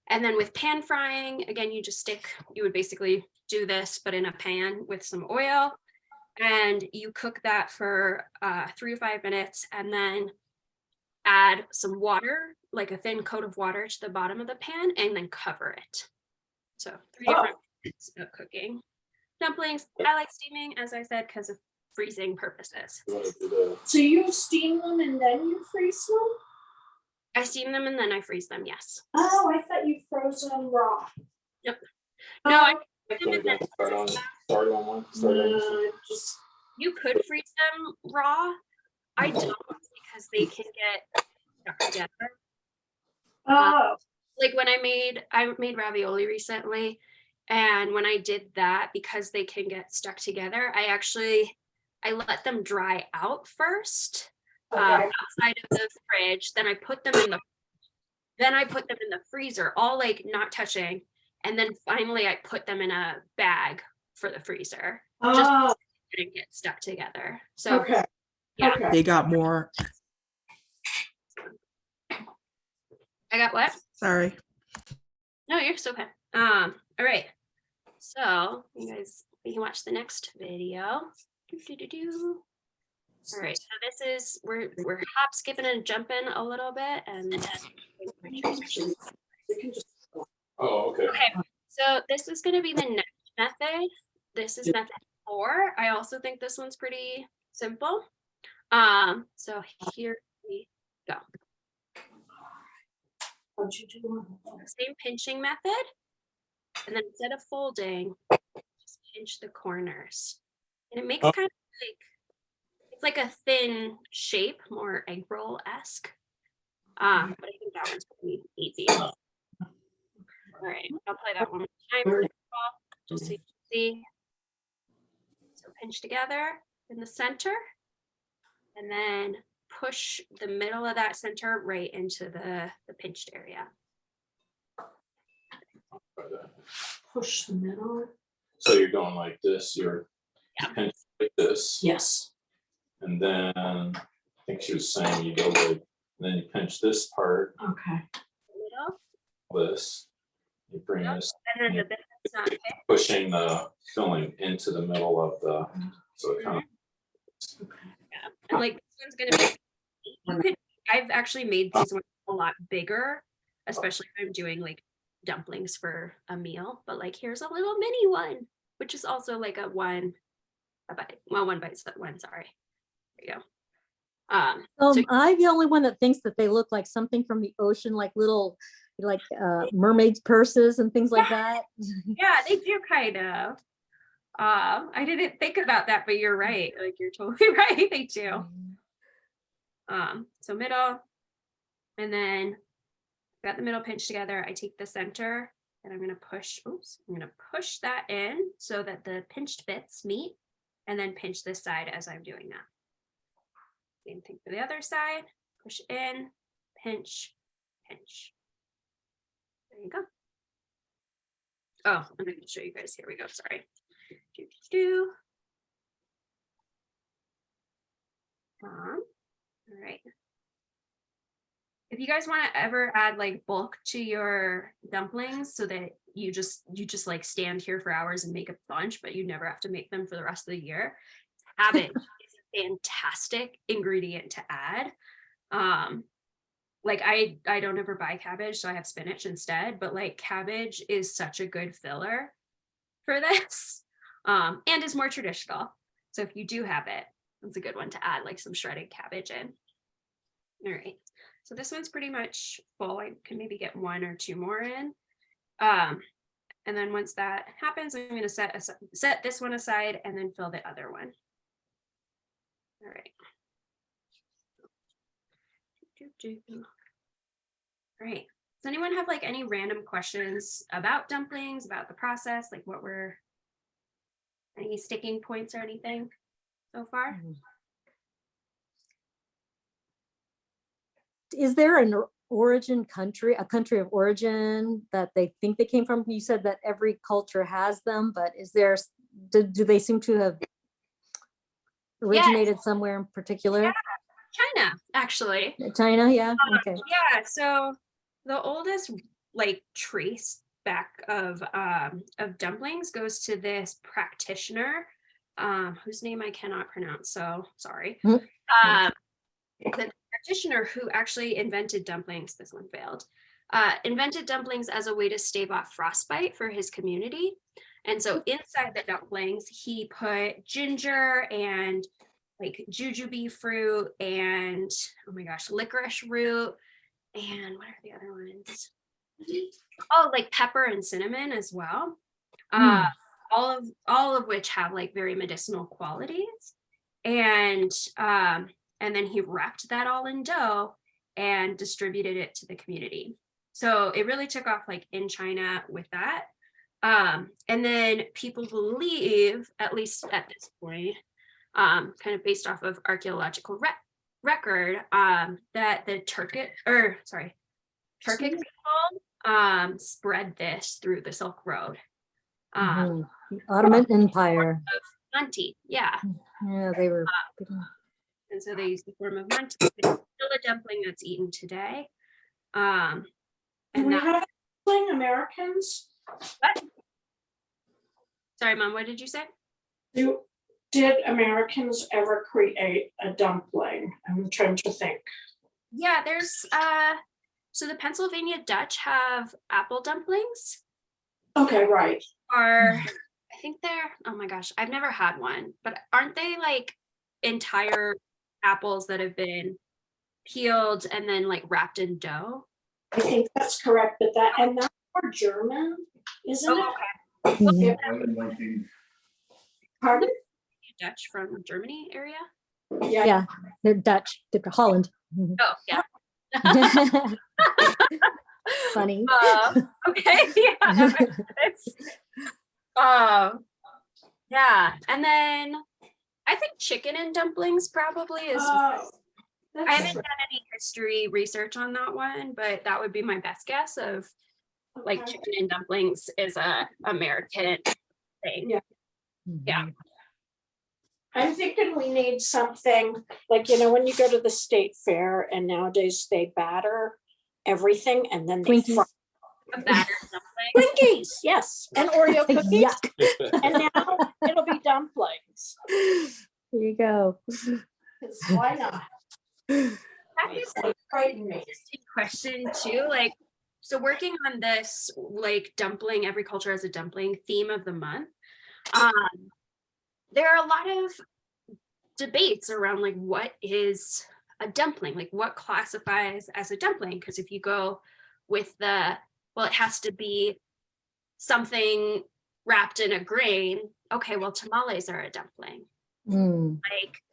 And then with pan frying, again, you would basically do this, but in a pan with some oil, and you cook that for 3 to 5 minutes, and then add some water, like a thin coat of water to the bottom of the pan, and then cover it. So 3 different minutes of cooking. Dumplings, I like steaming, as I said, because of freezing purposes. So you steam them and then you freeze them? I steam them and then I freeze them, yes. Oh, I thought you froze them raw. Yep. No, I Start on one. you could freeze them raw. I don't, because they can get stuck together. Oh, Like when I made ravioli recently, and when I did that, because they can get stuck together, I let them dry out first. Outside of the fridge, then I put them in the freezer, all like not touching, and then finally I put them in a bag for the freezer, just so they didn't get stuck together. So okay. yeah. Okay. They got more. I got what? Sorry. No, you're still okay. All right, so you guys, you can watch the next video. All right, so this is, we're hop, skipping and jumping a little bit and. Oh, okay. Okay, so this is gonna be the next method. This is method 4. I also think this one's pretty simple. So here we go. Same pinching method. And then instead of folding, just pinch the corners. And it makes kind of like, it's like a thin shape, more egg roll-esque. But I think that one's pretty easy. All right, I'll play that one more time, just so you can see. So pinch together in the center, and then push the middle of that center right into the pinched area. Push the middle. So you're going like this, you're Yeah. pinching like this. Yes. And then I think she was saying you go like, and then you pinch this part, Okay. Middle, this, you bring this, and then the bit that's not pinched. pushing the filling into the middle of the, so it kind of. Yeah. And like this one's gonna be, you could, I've actually made these ones a lot bigger, especially if I'm doing like dumplings for a meal. But like here's a little mini one, which is also like a one bite. Well, one bite, one, sorry. There you go. So I'm the only one that thinks that they look like something from the ocean, like little, like mermaids' purses and things like that. yeah, they do kind of. I didn't think about that, but you're right. Like you're totally right. They do. So middle, and then got the middle pinched together. I take the center and I'm gonna push. Oops, I'm gonna push that in so that the pinched bits meet, and then pinch this side as I'm doing that. Same thing for the other side. Push in, pinch, pinch. There you go. Oh, I'm going to show you guys. Here we go. Sorry. All right. If you guys want to ever add like bulk to your dumplings so that you just like stand here for hours and make a bunch, but you never have to make them for the rest of the year, cabbage is a fantastic ingredient to add. Like I don't ever buy cabbage, so I have spinach instead, but like cabbage is such a good filler for this, and is more traditional. So if you do have it, it's a good one to add like some shredded cabbage in. All right, so this one's pretty much full. I can maybe get 1 or 2 more in. And then once that happens, I'm going to set this one aside and then fill the other one. All right. All right. Does anyone have like any random questions about dumplings, about the process, like what were any sticking points or anything so far? Is there an origin country, a country of origin that they think they came from? You said that every culture has them, but is there, do they seem to have originated somewhere in particular? Yeah. China, actually. China, yeah, okay. Yeah, so the oldest like trace back of dumplings goes to this practitioner, whose name I cannot pronounce, so sorry. The practitioner who actually invented dumplings, this one failed, invented dumplings as a way to stave off frostbite for his community. And so inside the dumplings, he put ginger and like jujube fruit and, oh my gosh, licorice root. And what are the other ones? Oh, like pepper and cinnamon as well. All of which have like very medicinal qualities. And then he wrapped that all in dough and distributed it to the community. So it really took off like in China with that. And then people believe, at least at this point, kind of based off of archaeological record, that the Turkic people spread this through the Silk Road. The Ottoman Empire. Manti, yeah. Yeah, they were. And so they use the form of manti. It's still a dumpling that's eaten today. Do we have dumpling Americans? What? Sorry, Mom, what did you say? Do Did Americans ever create a dumpling? I'm trying to think. Yeah, there's so the Pennsylvania Dutch have apple dumplings. Okay, right. Are I think they're, oh my gosh, I've never had one, but aren't they like entire apples that have been peeled and then like wrapped in dough? I think that's correct, but that's more German, isn't Oh, it? Mhm. Pardon? Dutch from Germany area. Yeah. Yeah, they're Dutch, they're Holland. Mhm. Oh, yeah. Funny. Okay. Yeah. That makes sense. Yeah. And then I think chicken and dumplings probably is. Oh, I that's haven't done any history research on that one, but that would be my best guess of like okay. chicken and dumplings is a American thing. Yeah. Yeah. I'm thinking we need something like, when you go to the state fair and nowadays they batter everything and then they fry. Twinkies. A battered dumpling. Twinkies, yes, and Oreo cookies. Yuck. And now it'll be dumplings. There you go. 'Cause why not? That is Like, frighten me. interesting question too. Like, so working on this, like dumpling, every culture has a dumpling theme of the month. There are a lot of debates around like what is a dumpling, like what classifies as a dumpling. Because if you go with it has to be something wrapped in a grain. Okay, well, tamales are a dumpling. Mm. Like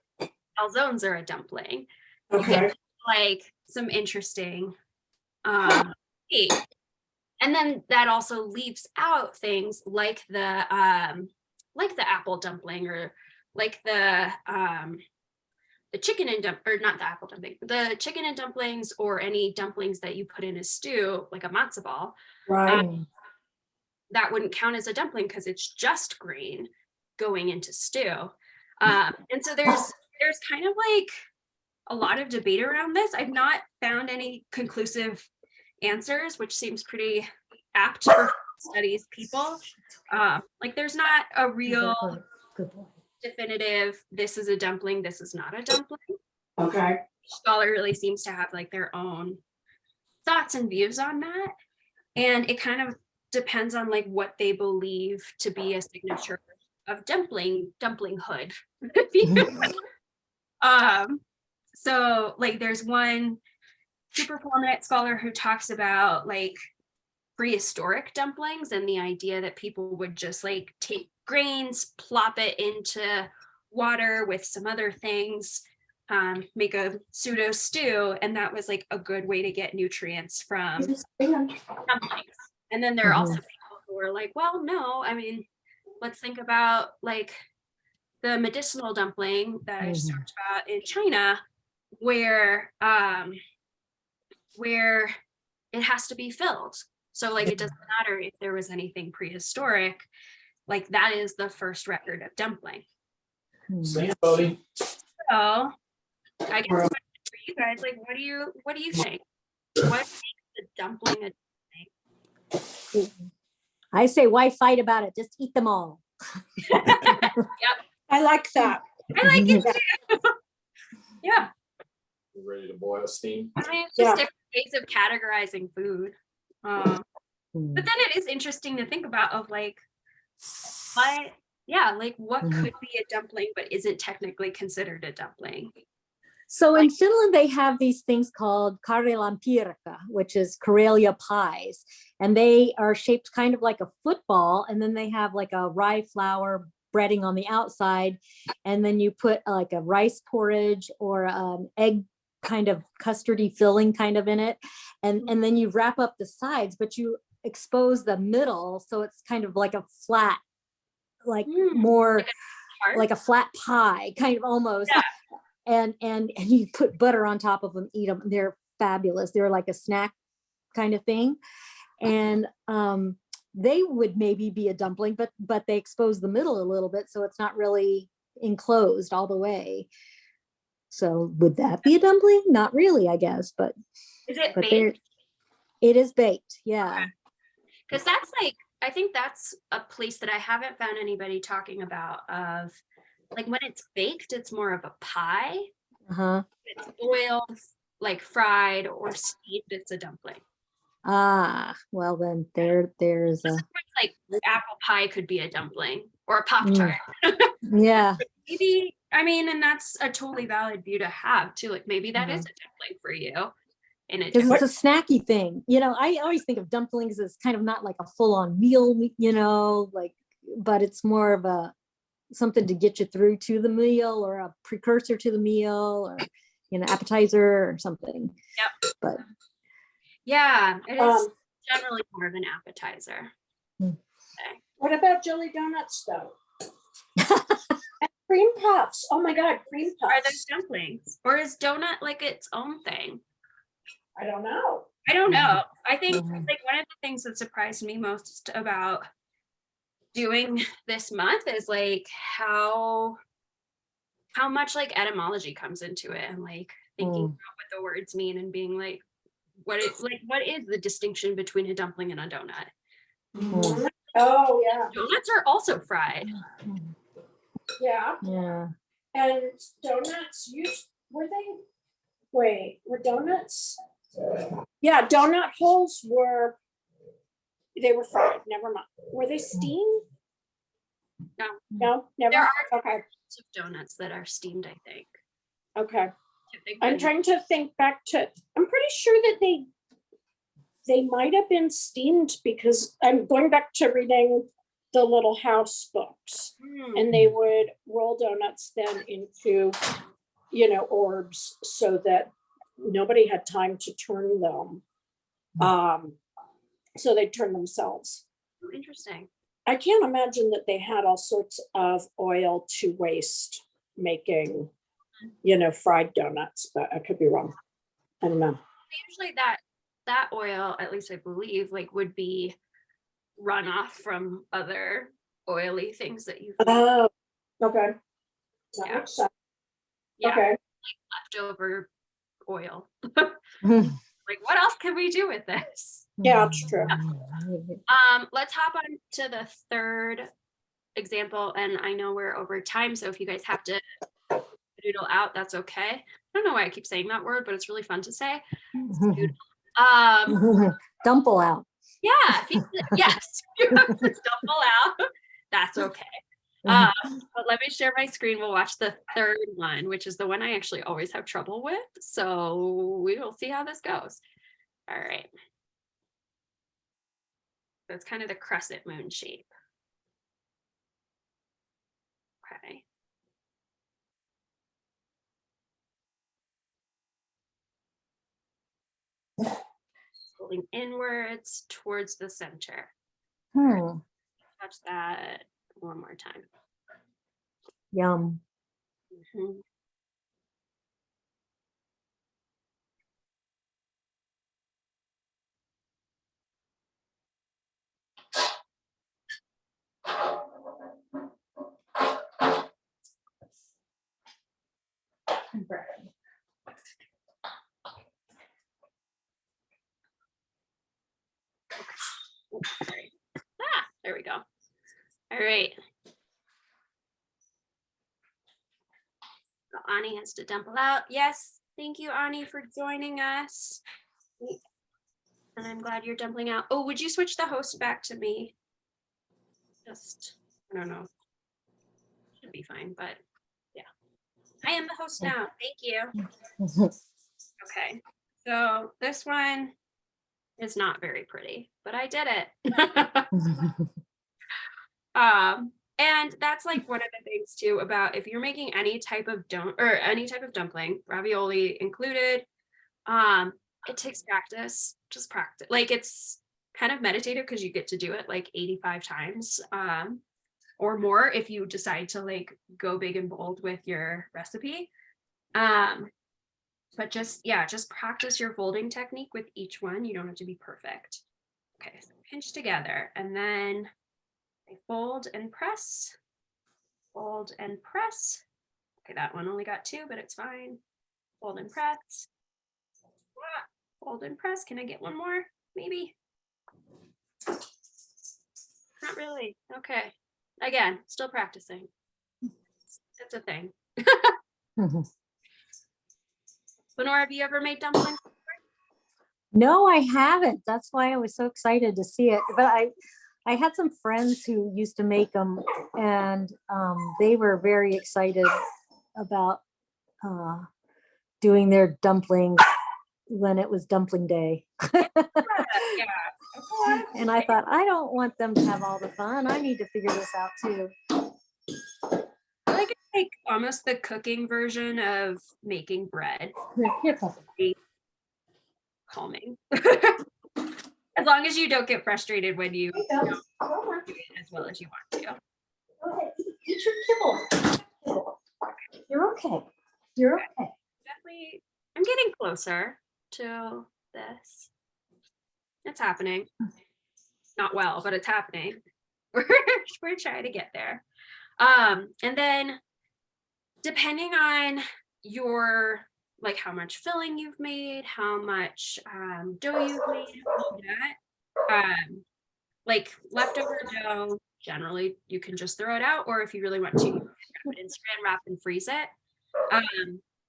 calzones are a dumpling. Okay. Like some interesting and then that also leaves out things like the apple dumpling or like the chicken and or not the apple dumpling, the chicken and dumplings or any dumplings that you put in a stew like a matzo ball. Right. That wouldn't count as a dumpling because it's just grain going into stew. And so there's kind of like a lot of debate around this. I've not found any conclusive answers, which seems pretty apt for studies people. Like there's not a real Good boy. definitive, this is a dumpling, this is not a dumpling. Okay. Scholar really seems to have like their own thoughts and views on that. And it kind of depends on like what they believe to be a signature of dumplinghood. So like there's one super prominent scholar who talks about like prehistoric dumplings and the idea that people would just like take grains, plop it into water with some other things, make a pseudo stew, and that was like a good way to get nutrients from dumplings. And then there are also people who are like, well, no, I mean, let's think about like the medicinal dumpling that I just talked about in China, where it has to be filled. So like it doesn't matter if there was anything prehistoric, like that is the first record of dumpling. Same, buddy. So I guess for you guys, like what do you think? What makes a dumpling a dumpling? I say, why fight about it? Just eat them all. I like that. I like it too. Yeah. You ready to boil steam? I mean, it's just different ways of categorizing food. But then it is interesting to think about of like, what could be a dumpling but isn't technically considered a dumpling? So in Finland, they have these things called Karjalan piirakka, which is Karelia pies. And they are shaped kind of like a football. And then they have like a rye flour breading on the outside. And then you put like a rice porridge or egg kind of custardy filling kind of in it. And then you wrap up the sides, but you expose the middle. So it's kind of like a flat, like more like a flat pie, kind of almost. Yeah. And you put butter on top of them, eat them. They're fabulous. They're like a snack kind of thing. And they would maybe be a dumpling, but they expose the middle a little bit. So it's not really enclosed all the way. So would that be a dumpling? Not really, I guess, but. Is it baked? It is baked, yeah. Because that's like, I think that's a place that I haven't found anybody talking about of like when it's baked, it's more of a pie. Uh-huh. It's boiled, like fried or steamed, it's a dumpling. Ah, well then there's a Like apple pie could be a dumpling or a Pop-Tart. yeah. Maybe, I mean, and that's a totally valid view to have too. Like maybe that is Uh-huh. a dumpling for you in a Because different. it's a snacky thing. You know, I always think of dumplings as kind of not like a full-on meal, you know, like, but it's more of a something to get you through to the meal or a precursor to the meal or, you know, appetizer or something. Yep. But Yeah, it is generally more of an appetizer. What about jelly donuts though? And cream puffs. Oh my God, cream Are those puffs. dumplings? Or is donut like its own thing? I don't know. I don't know. I think Mhm. like one of the things that surprised me most about doing this month is like how much like etymology comes into it and like thinking Mm. about what the words mean and being like what is the distinction between a dumpling and a donut? Mm. Oh yeah, Donuts are also fried. yeah. Yeah. And donuts were donuts? Yeah, donut holes were fried. Never mind. Were they steamed? No. No, never. There are Okay. types of donuts that are steamed, I think. Okay. Typically. I'm trying to think back to, I'm pretty sure that they might have been steamed because I'm going back to reading the Little House books, and they would roll donuts then into, you know, orbs so that nobody had time to turn them. So they turn themselves. Oh, interesting. I can't imagine that they had all sorts of oil to waste making, you know, fried donuts, but I could be wrong. I don't know. Usually that oil, at least I believe, like would be runoff from other oily things that you've made. Oh, okay. That Yeah. makes sense. Yeah, Okay. leftover oil. Mm. Like what else can we do with this? Yeah, it's true. Let's hop on to the third example, and I know we're over time, so if you guys have to doodle out, that's okay. I don't know why I keep saying that word, but it's really fun to say. Dumple out. Yeah, yes, you have to stumble out. That's okay. But let me share my screen. We'll watch the third one, which is the one I actually always have trouble with. So we will see how this goes. All right. So it's kind of the crescent moon shape. Okay. Folding inwards towards the center. Hmm. Touch that one more time. Yum. Mhm. Sorry. There we go. All right. So Ani has to dumple out. Yes, thank you, Ani, for joining us. And I'm glad you're dumpling out. Oh, would you switch the host back to me? Just, I don't know. Should be fine, but yeah. I am the host now. Thank you. Okay. So this one is not very pretty, but I did it. And that's like one of the things too about if you're making any type of dumpling, ravioli included, it takes practice. Just practice. Like it's kind of meditative because you get to do it like 85 times or more if you decide to like go big and bold with your recipe. But just practice your folding technique with each one. You don't have to be perfect. Okay, so pinch together and then I fold and press, fold and press. Okay, that one only got 2, but it's fine. Fold and press. Fold and press. Can I get one more? Maybe. Not really. Okay. Again, still practicing. It's a thing. Mhm. Lenore, have you ever made dumplings? No, I haven't. That's why I was so excited to see it. But I had some friends who used to make them, and they were very excited about doing their dumplings when it was dumpling day. Yeah. And I thought, I don't want them to have all the fun. I need to figure this out too. I like it's like almost the cooking version of making bread. Here, Papa. Calming. As long as you don't get frustrated when you don't do it as well as you want to. Go ahead, eat your kibble. You're okay. You're okay. Definitely, I'm getting closer to this. It's happening. Not well, but it's happening. We're trying to get there. And then depending on your like how much filling you've made, how much dough you've made, all that. Like leftover dough, generally you can just throw it out, or if you really want to, you can wrap it in saran wrap and freeze it.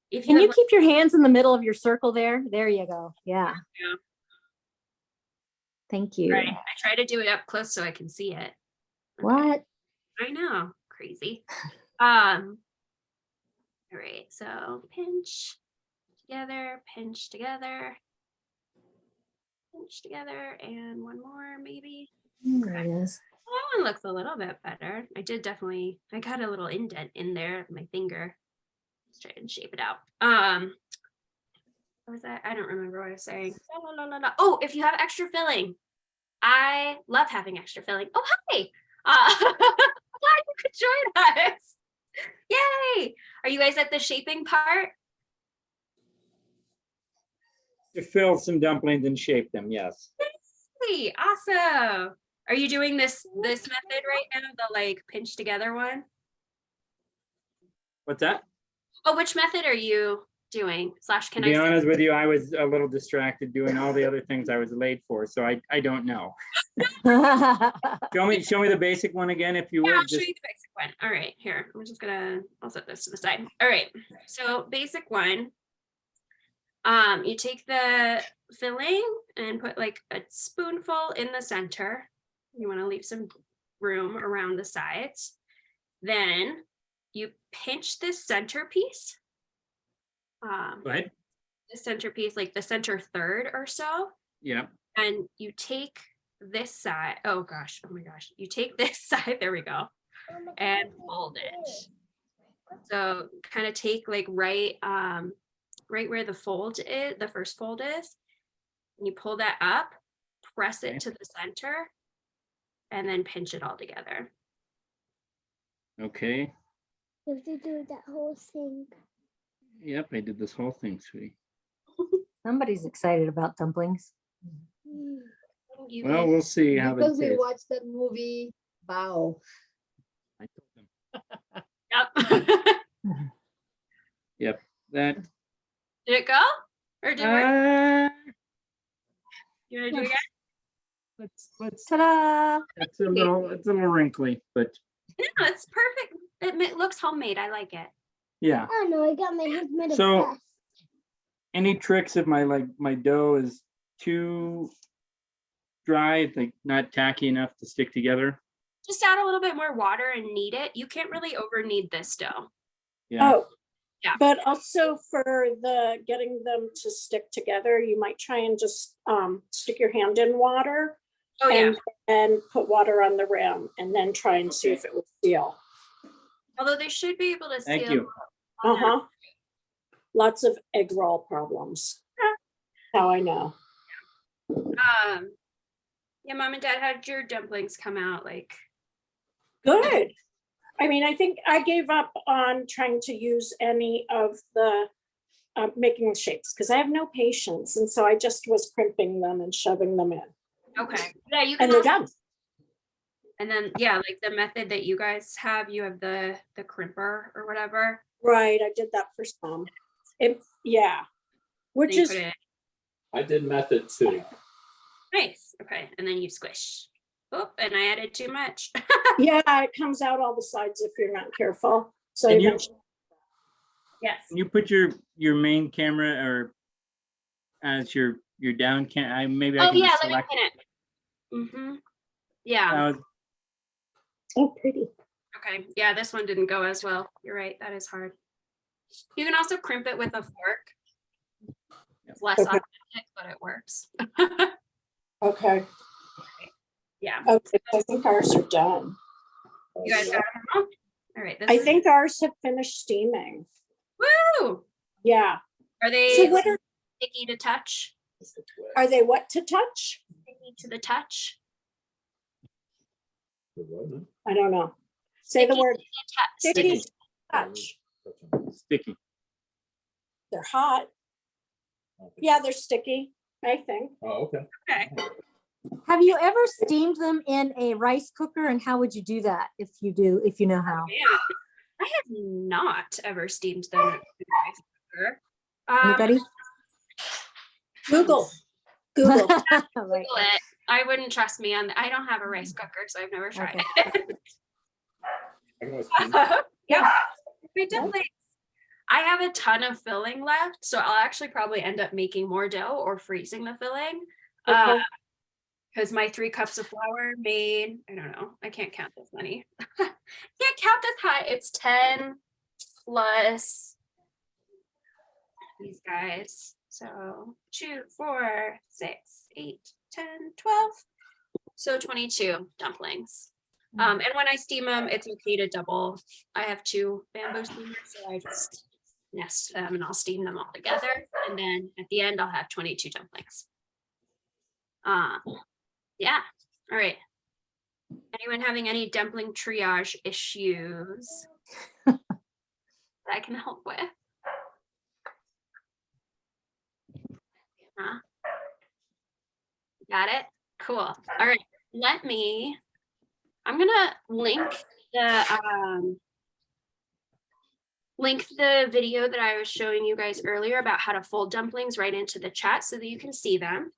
If Can you have, keep your hands in the middle of your circle there? There you go. Yeah. Yeah. Thank you. Right, I try to do it up close so I can see it. What? I know, crazy. All right, so pinch together, and one more maybe. There it is. That one looks a little bit better. I got a little indent in there, my finger. Let's try and shape it out. What was that? I don't remember what I was saying. Oh, if you have extra filling, I love having extra filling. Oh, hi. Glad you could join us. Yay. Are you guys at the shaping part? To fill some dumplings and shape them, yes. Hey, awesome. Are you doing this method right now, the like pinch together one? What's that? Oh, which method are you doing? Slash, To can be I honest with you, I was a little distracted doing all the other things I was late for, so I don't know. Show me the basic one again, if you Yeah, would. I'll show you the basic one. All right, here. I'll set this to the side. All right. So basic one. You take the filling and put like a spoonful in the center. You want to leave some room around the sides. Then you pinch this centerpiece. Go ahead. The centerpiece, like the center third or so. Yeah. And you take this side. Oh gosh. Oh my gosh. You take this side. There we go. And fold it. So kind of take like right where the fold is, the first fold is. And you pull that up, press it to the center, and then pinch it all together. Okay. You have to do that whole thing. Yep, I did this whole thing, sweetie. Somebody's excited about dumplings. You Well, guys- we'll see how they Because we taste. watched that movie. Wow. I told them. Yep. Yep, that. Did it go? Or did it work? You want to do it again? Let's. Ta-da! It's a little wrinkly, but No, it's perfect. It looks homemade. I like it. yeah. Oh no, I got my hands made of So- dust. Any tricks if my dough is too dry, like not tacky enough to stick together? Just add a little bit more water and knead it. You can't really over knead this dough. Yeah. Oh, Yeah. but also for the getting them to stick together, you might try and just stick your hand in water Oh yeah. and put water on the rim and then try and see if it will seal. Although they should be able to Thank seal. you. Uh-huh. Lots of egg roll problems. How I know. Yeah, mom and dad, how did your dumplings come out? Like, Good. I mean, I think I gave up on trying to use any of the making the shapes because I have no patience. And so I just was crimping them and shoving them in. okay. Yeah, you can And they're also, done. and then yeah, like the method that you guys have, you have the crimper or whatever. Right. I did that for some. Yeah. Then Which you is, put it, I did method 2. nice. Okay. And then you squish. Oh, and I added too much. yeah, it comes out all the sides if you're not careful. So And you you- mentioned, Yes. Can you put your main camera or as your down maybe I Oh can yeah, just let me select. pin it. Yeah. oh, pretty. Okay. Yeah, this one didn't go as well. You're right. That is hard. You can also crimp it with a fork. It's less Okay. authentic, but it works. Okay. Yeah. Okay, I think ours are done. You guys got them all? All right. This I is- think ours have finished steaming. Woo! Yeah. Are So they what are sticky to touch? they what to touch? Sticky to the touch? I don't know. Say the Sticky word. to touch. Sticky Sticky. touch. Sticky. They're hot. Yeah, they're sticky, I think. Oh, okay. Okay. Have you ever steamed them in a rice cooker, and how would you do that if you know how? Man, I have not ever steamed them in a rice cooker. Anybody? Google. Right. Google it. I wouldn't trust me on. I don't have a rice cooker, so I've never tried it. Yeah. We definitely. I have a ton of filling left, so I'll actually probably end up making more dough or freezing the filling. Okay. Because my 3 cups of flour made, I don't know, I can't count this many. Can't count this high. It's 10 plus these guys. So 2, 4, 6, 8, 10, 12. So 22 dumplings. And when I steam them, it's okay to double. I have 2 bamboo steamers, so I just nest them and I'll steam them all together. And then at the end, I'll have 22 dumplings. Yeah. All right. Anyone having any dumpling triage issues that I can help with? Got it? Cool. All right. I'm gonna link the video that I was showing you guys earlier about how to fold dumplings right into the chat so that you can see them.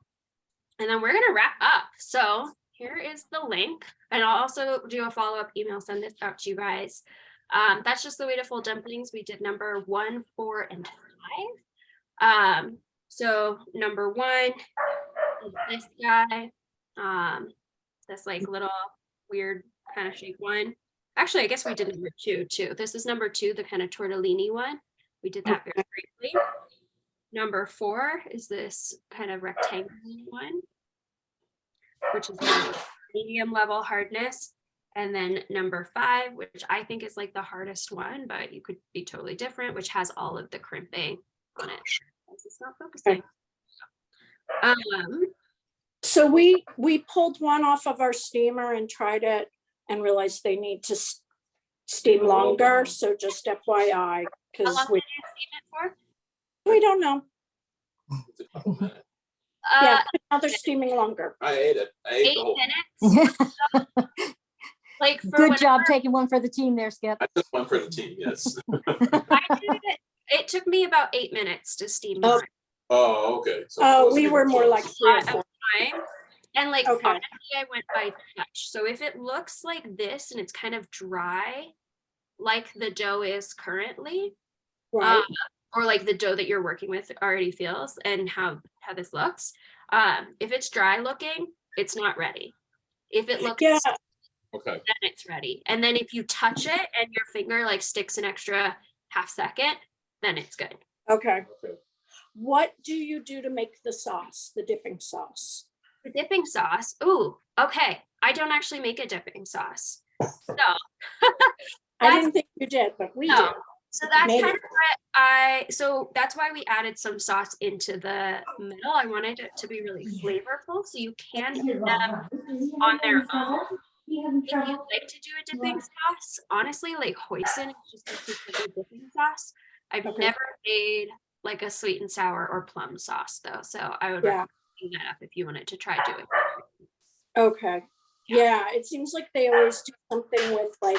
And then we're gonna wrap up. So here is the link. And I'll also do a follow-up email, send this out to you guys. That's just the way to fold dumplings. We did number 1, 4, and 5. So number 1 is this guy. This like little weird kind of shape one. Actually, I guess we did number 2 too. This is number 2, the kind of tortellini one. We did that very briefly. Number 4 is this kind of rectangular one, which is medium level hardness. And then number 5, which I think is like the hardest one, but you could be totally different, which has all of the crimping on it. It's not focusing. So we pulled one off of our steamer and tried it and realized they need to steam longer. So just FYI, How because long did you steam it for? we don't know. It's a couple minutes. Yeah, now they're steaming longer. I ate it. I ate 8 the whole. minutes. Like for Good job taking one for the team there, Skip. I took one for the team. Yes. I did it. It took me about 8 minutes to steam Oh. mine. Oh, okay. So it Oh, wasn't we even were more close. like 3 or Lot 4. of time. And like Okay. honestly, I went by touch. So if it looks like this and it's kind of dry, like the dough is currently, Right. or like the dough that you're working with already feels, and how this looks. If it's dry looking, it's not ready. If it looks, Yeah. Okay. then it's ready. And then if you touch it and your finger like sticks an extra half second, then it's good. Okay. Okay. What do you do to make the sauce, the dipping sauce? The dipping sauce. Ooh, okay. I don't actually make a dipping sauce. So I didn't think you did, but we No. did. So that's Maybe. kind of so that's why we added some sauce into the middle. I wanted it to be really flavorful. So you can eat them on their own. If you like to do a dipping sauce, honestly, like hoisin is just a super good dipping sauce. I've Okay. never made like a sweet and sour or plum sauce though. So I would Yeah. recommend looking that up if you wanted to try doing it. Okay. Yeah, it seems like they always do something with like,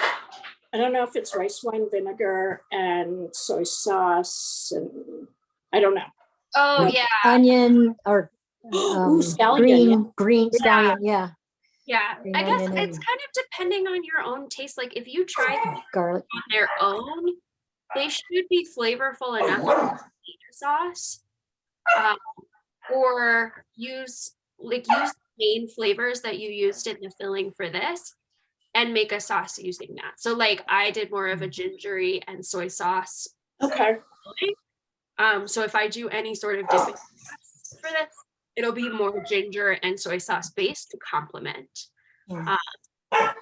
I don't know if it's rice wine vinegar and soy sauce and I don't know. Oh Like yeah. Onion or Ooh, scallion, yeah. green scallion. Yeah. Yeah, Bring I them guess in it's and- kind of depending on your own taste. Like if you try them Garlic. on their own, they should be flavorful enough to eat a sauce. Or use the main flavors that you used in the filling for this and make a sauce using that. So like I did more of a gingery and soy sauce Okay. filling. So if I do any sort of dipping sauce for this, it'll be more ginger and soy sauce based to complement. Yeah. But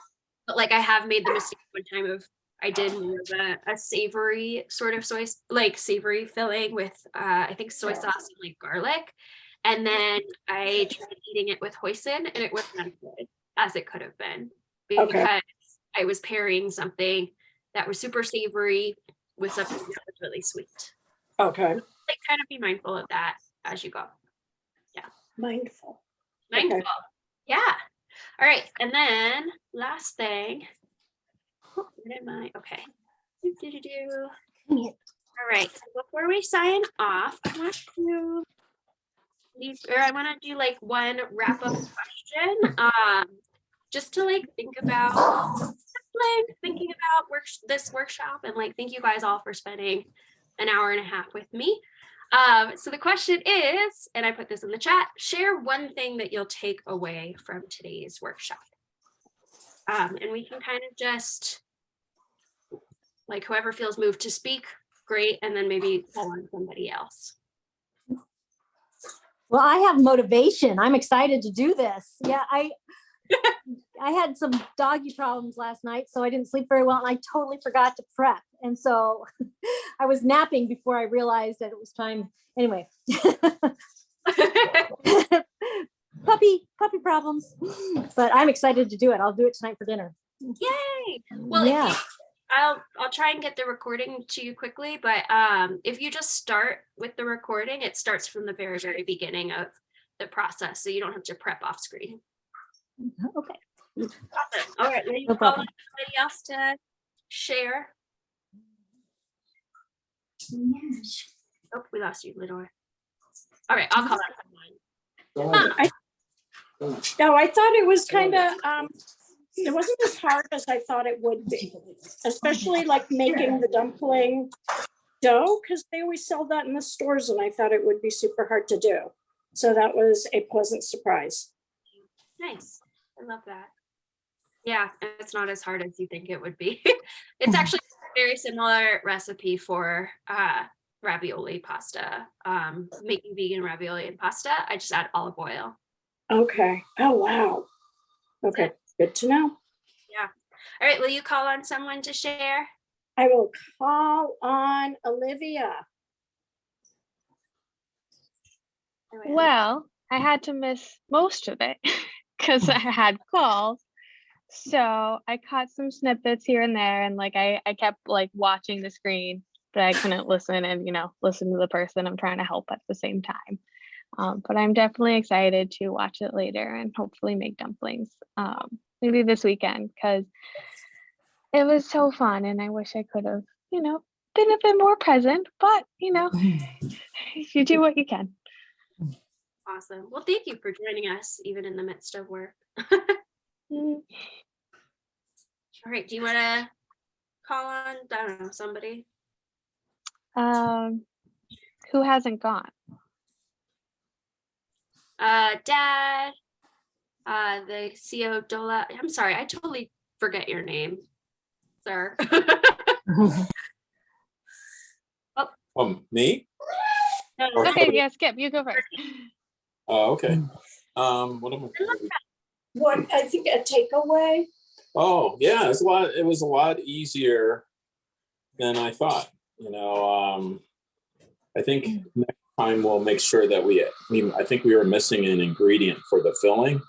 like I have made the mistake one time of I did more of a savory sort of savory filling with I think soy sauce and like garlic. And then I tried eating it with hoisin and it wasn't as good as it could have been because I was pairing something that was super savory with something that was really sweet. Okay. Like kind of be mindful of that as you go. Mindful. Mindful. Okay. Yeah. All right. And then last thing. Where am I? Okay. All right. So before we sign off, I want to do like one wrap up question. Just to like think about this workshop and like thank you guys all for spending an hour and a half with me. So the question is, and I put this in the chat, share one thing that you'll take away from today's workshop. And we can kind of just, like whoever feels moved to speak, great, and then maybe call on somebody else. Well, I have motivation. I'm excited to do this. Yeah, I had some doggy problems last night, so I didn't sleep very well, and I totally forgot to prep. And so I was napping before I realized that it was time. Anyway, puppy problems. But I'm excited to do it. I'll do it tonight for dinner. Yay! Well, yeah. I'll try and get the recording to you quickly, but if you just start with the recording, it starts from the very, very beginning of the process, so you don't have to prep off screen. Okay. Awesome. All right, will you No call on problem. somebody else to share? Oh, we lost you, Lenore. All right, I'll call on someone. No, I thought it was kind of, it wasn't as hard as I thought it would be, especially like making the dumpling dough, because they always sell that in the stores, and I thought it would be super hard to do. So that was a pleasant surprise. Nice. I love that. Yeah, it's not as hard as you think it would be. It's actually a very similar recipe for ravioli pasta, making vegan ravioli and pasta. I just add olive oil. Okay. Oh, wow. Okay. Good to know. Yeah. All right. Will you call on someone to share? I will call on Olivia. Well, I had to miss most of it because I had calls. So I caught some snippets here and there, and like I kept like watching the screen, but I couldn't listen and listen to the person I'm trying to help at the same time. But I'm definitely excited to watch it later and hopefully make dumplings maybe this weekend, because it was so fun and I wish I could have, been a bit more present, but you do what you can. Awesome. Well, thank you for joining us even in the midst of work. Mm. All right. Do you want to call on, I don't know, somebody? Who hasn't gone? Dad, the CEO Dola. I'm sorry, I totally forget your name, sir. Me? No, Okay, yeah, Skip, you go first. Oh, okay. What am I? What, I think a takeaway. Oh, yeah, it was a lot easier than I thought. I think next time we'll make sure that I think we were missing an ingredient for the filling.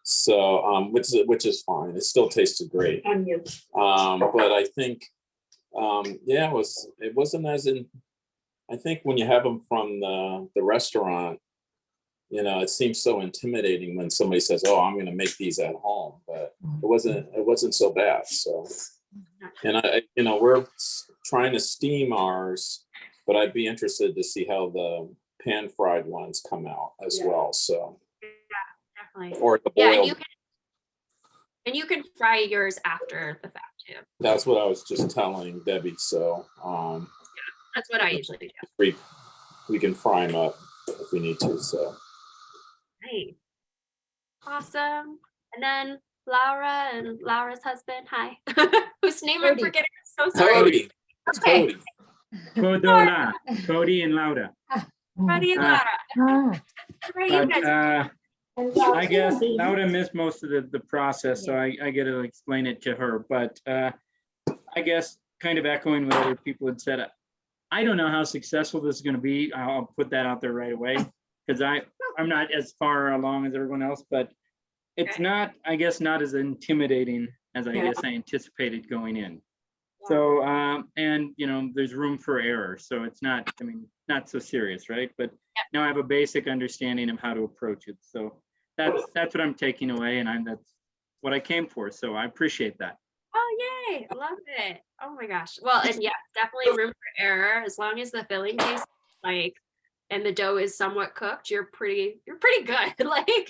So, which is fine. It still tasted great. Onion. But I think, it wasn't as in, I think when you have them from the restaurant, it seems so intimidating when somebody says, "Oh, I'm going to make these at home," but it wasn't so bad. So, and we're trying to steam ours, but I'd be interested to see how the pan fried ones come out as well. So, definitely. or the Yeah, and boiled. you can And you can fry yours after the fact too. That's what I was just telling Debbie. So That's what I usually do. we can fry them up if we need to. So Right. Awesome. And then Laura and Laura's husband. Hi. Whose name I'm Cody. forgetting. I'm so sorry. Cody, it's Okay. Cody. Codola, Cody and Laura. Cody and Ah. Laura. Ah, Right, you But guys. and I guess Cody. Laura missed most of the process, so I get to explain it to her. But I guess kind of echoing what other people had said, I don't know how successful this is going to be. I'll put that out there right away because I'm not as far along as everyone else, but it's not, I guess, not as intimidating as I guess I anticipated going in. So, and you know, there's room for error. So it's not, I mean, not so serious, right? But now I have a basic understanding of how to approach it. So that's what I'm taking away, and that's what I came for. So I appreciate that. Oh, yay. Love it. Oh my gosh. Well, and yeah, definitely room for error. As long as the filling tastes like, and the dough is somewhat cooked, you're pretty good. Like,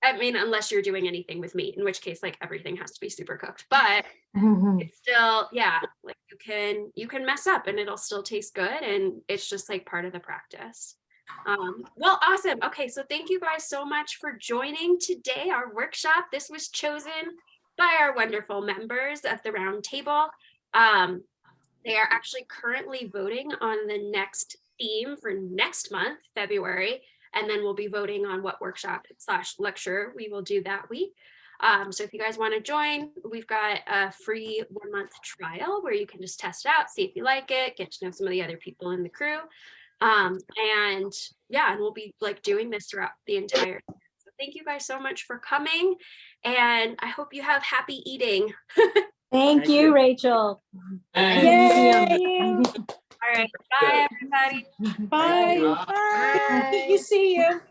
I mean, unless you're doing anything with meat, in which case like everything has to be super cooked, but it's still, yeah, like you can mess up and it'll still taste good. And it's just like part of the practice. Well, awesome. Okay. So thank you guys so much for joining today, our workshop. This was chosen by our wonderful members of the round table. They are actually currently voting on the next theme for next month, February, and then we'll be voting on what workshop / lecture we will do that week. So if you guys want to join, we've got a free 1-month trial where you can just test it out, see if you like it, get to know some of the other people in the crew. And yeah, and we'll be like doing this throughout the entire year. So thank you guys so much for coming, and I hope you have happy eating. Thank you, Rachel. Thanks. Yay. All right, bye everybody. Bye. Bye. You see you.